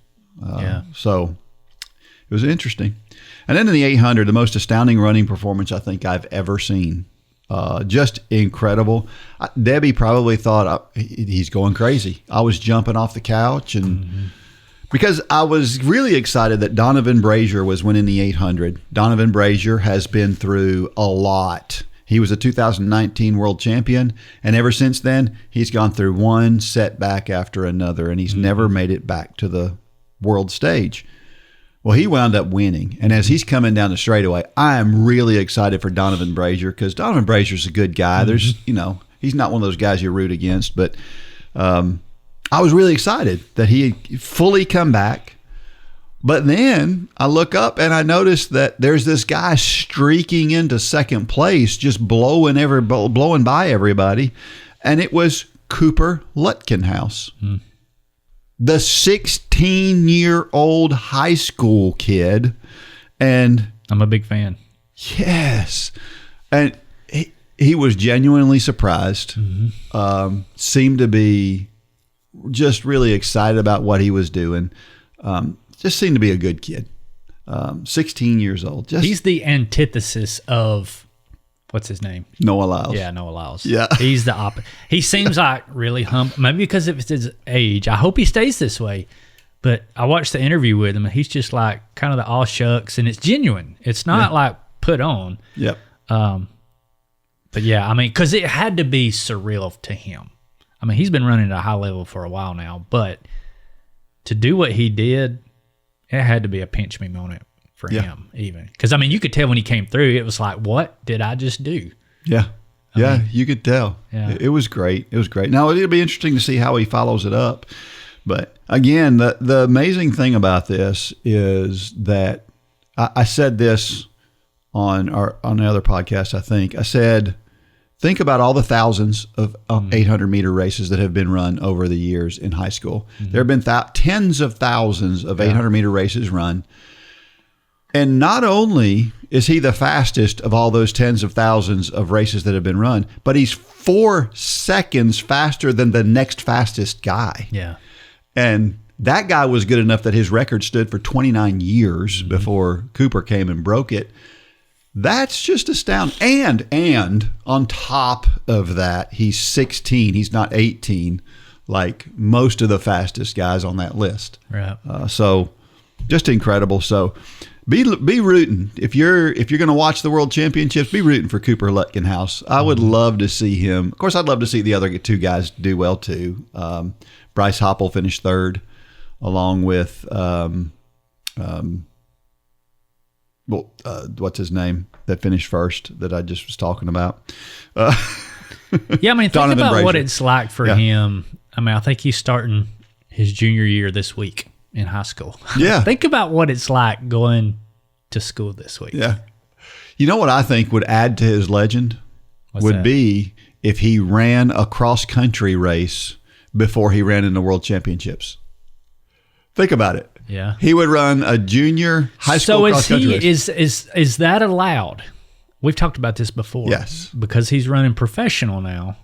So it was interesting. And then in the 800, the most astounding running performance I think I've ever seen. Just incredible. Debbie probably thought he's going crazy. I was jumping off the couch and because I was really excited that Donovan Brazier was winning the 800. Donovan Brazier has been through a lot. He was a 2019 world champion, and ever since then, he's gone through one setback after another, and he's never made it back to the world stage. Well, he wound up winning, and as he's coming down the straightaway, I am really excited for Donovan Brazier because Donovan Brazier's a good guy. There's, he's not one of those guys you root against, but I was really excited that he had fully come back. But then I look up and I notice that there's this guy streaking into second place, just blowing by everybody, and it was Cooper Lutkenhouse. The 16-year-old high school kid. And I'm a big fan. Yes. And he was genuinely surprised. Seemed to be just really excited about what he was doing. Just seemed to be a good kid. 16 years old. He's the antithesis of... What's his name? Noah Lyles. Yeah, Noah Lyles. Yeah. He's the opposite. He seems like really humble. Maybe because of his age. I hope he stays this way. But I watched the interview with him, and he's just like kind of the all shucks, and it's genuine. It's not like put on. Yep. But yeah, I mean, because it had to be surreal to him. I mean, he's been running at a high level for a while now, but to do what he did, it had to be a pinch me moment for him even. Because, I mean, you could tell when he came through, it was like, what did I just do? Yeah. I mean, you could tell. Yeah. It was great. It was great. Now, it'll be interesting to see how he follows it up. But, again, the amazing thing about this is that I said this on the other podcast, I think. I said, think about all the thousands of 800-meter races that have been run over the years in high school. There have been tens of thousands of 800-meter races run. And not only is he the fastest of all those tens of thousands of races that have been run, but he's 4 seconds faster than the next fastest guy. Yeah. And that guy was good enough that his record stood for 29 years before Cooper came and broke it. That's just astounding. And on top of that, he's 16. He's not 18 like most of the fastest guys on that list. Right. So just incredible. So be rooting. If you're going to watch the World Championships, be rooting for Cooper Lutkenhouse. I would love to see him. Of course, I'd love to see the other two guys do well too. Bryce Hoppel finished third, along with what's his name that finished first that I just was talking about. Yeah, I mean, think Donovan about Brazier. what it's like for him. I mean, I think he's starting his junior year this week in high school. Yeah. Think about what it's like going to school this week. Yeah. You know what I think would add to his legend would be if he ran a cross-country race before he ran in the World Championships. Think about it. Yeah. He would run a junior high school cross-country race. Is that allowed? We've talked about this before. Yes. Because he's running professional now.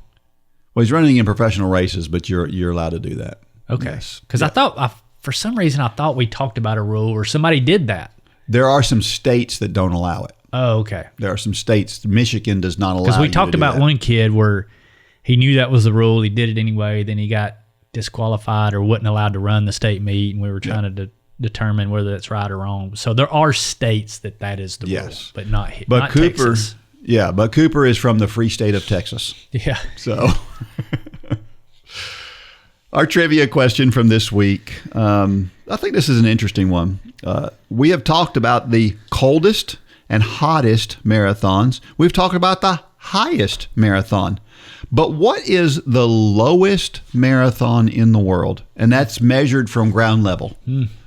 Well, he's running in professional races, but you're allowed to do that. Okay. Yes. Because I thought, for some reason, I thought we talked about a rule or somebody did that. There are some states that don't allow it. Oh, okay. There are some states, Michigan does not allow you to do that. Because we talked about one kid where he knew that was the rule. He did it anyway. Then he got disqualified or wasn't allowed to run the state meet, and we were trying to determine whether that's right or wrong. So there are states that is the rule, but not Cooper, Texas. Yeah, but Cooper is from the free state of Texas. Yeah. So our trivia question from this week, I think this is an interesting one. We have talked about the coldest and hottest marathons. We've talked about the highest marathon. But what is the lowest marathon in the world? And that's measured from ground level.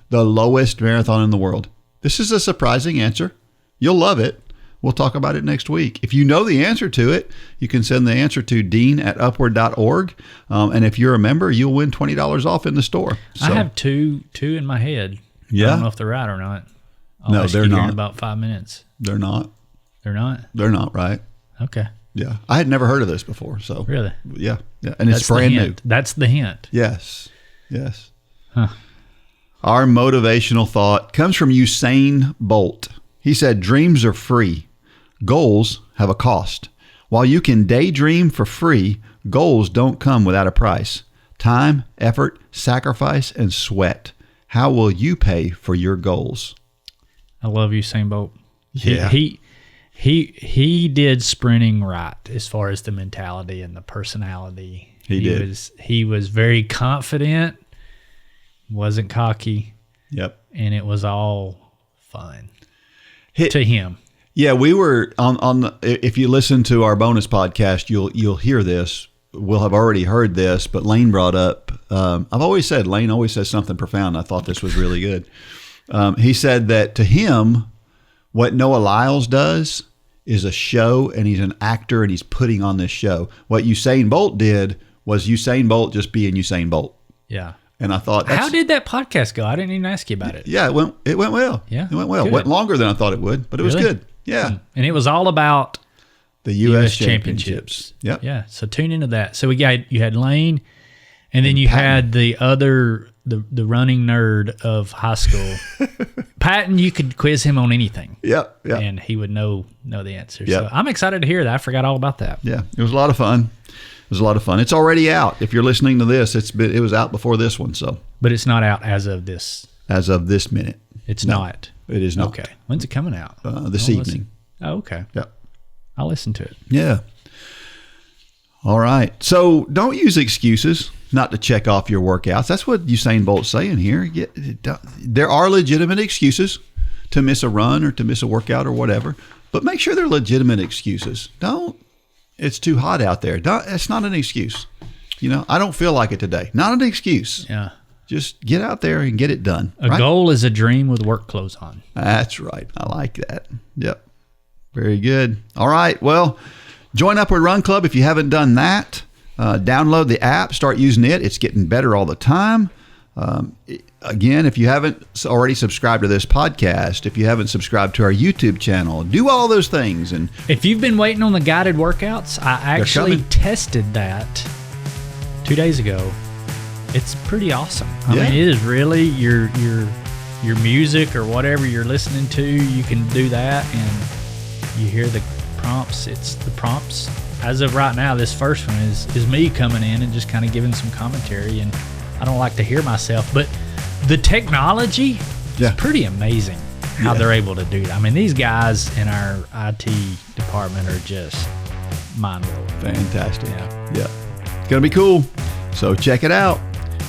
The lowest marathon in the world. This is a surprising answer. You'll love it. We'll talk about it next week. If you know the answer to it, you can send the answer to dean@upward.org. And if you're a member, you'll win $20 off in the store. So, I have two in my head. Yeah. I don't know if they're right or not. No, they're not. In about 5 minutes. They're not. They're not? They're not right. Okay. Yeah. I had never heard of this before. So really? Yeah. And it's brand new. That's the hint. Yes. Huh. Our motivational thought comes from Usain Bolt. He said, dreams are free. Goals have a cost. While you can daydream for free, goals don't come without a price. Time, effort, sacrifice, and sweat. How will you pay for your goals? I love Usain Bolt. Yeah. He did sprinting right as far as the mentality and the personality. He was very confident, wasn't cocky. Yep. And it was all fun to him. Yeah, we were on if you listen to our bonus podcast, you'll hear this. We'll have already heard this, but Lane brought up, I've always said, Lane always says something profound. I thought this was really good. He said that to him, what Noah Lyles does is a show, and he's an actor, and he's putting on this show. What Usain Bolt did was Usain Bolt just being Usain Bolt. Yeah. And I thought, how did that podcast go? I didn't even ask you about it. Yeah, it went well. Yeah, it went well. It went longer than I thought it would, but it was good. Yeah. And it was all about the U.S. Championships. Yep. Yeah. So tune into that. So you had Lane, and then you had the other the running nerd of high school. Patton, you could quiz him on anything. Yep. And he would know the answer. Yep. So I'm excited to hear that. I forgot all about that. Yeah. It was a lot of fun. It's already out. If you're listening to this, it was out before this one. So, but it's not out as of this. As of this minute, it's not. It is not. Okay. When's it coming out? This evening. Oh, okay. Yeah. I'll listen to it. Yeah. All right. So don't use excuses not to check off your workouts. That's what Usain Bolt's saying here. There are legitimate excuses to miss a run or to miss a workout or whatever, but make sure they're legitimate excuses. It's too hot out there. It's not an excuse. I don't feel like it today. Not an excuse. Yeah. Just get out there and get it done. A goal is a dream with work clothes on. That's right. I like that. Yep. Very good. All right. Well, join Upward Run Club if you haven't done that. Download the app. Start using it. It's getting better all the time. Again, if you haven't already subscribed to this podcast, if you haven't subscribed to our YouTube channel, do all those things. And if you've been waiting on the guided workouts, I actually tested that 2 days ago. It's pretty awesome. I mean, it is really your music or whatever you're listening to. You can do that, and you hear the prompts. It's the prompts. As of right now, this first one is me coming in and just kind of giving some commentary. And I don't like to hear myself, but the technology is pretty amazing how they're able to do that. I mean, these guys in our IT department are just mind-blowing. Fantastic. Yeah. It's going to be cool. So check it out.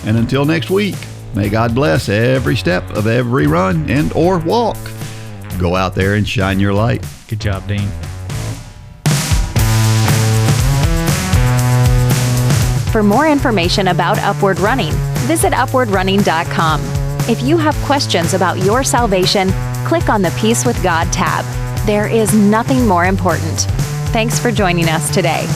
And until next week, may God bless every step of every run and or walk. Go out there and shine your light. Good job, Dean. For more information about Upward Running, visit upwardrunning.com. If you have questions about your salvation, click on the Peace with God tab. There is nothing more important. Thanks for joining us today.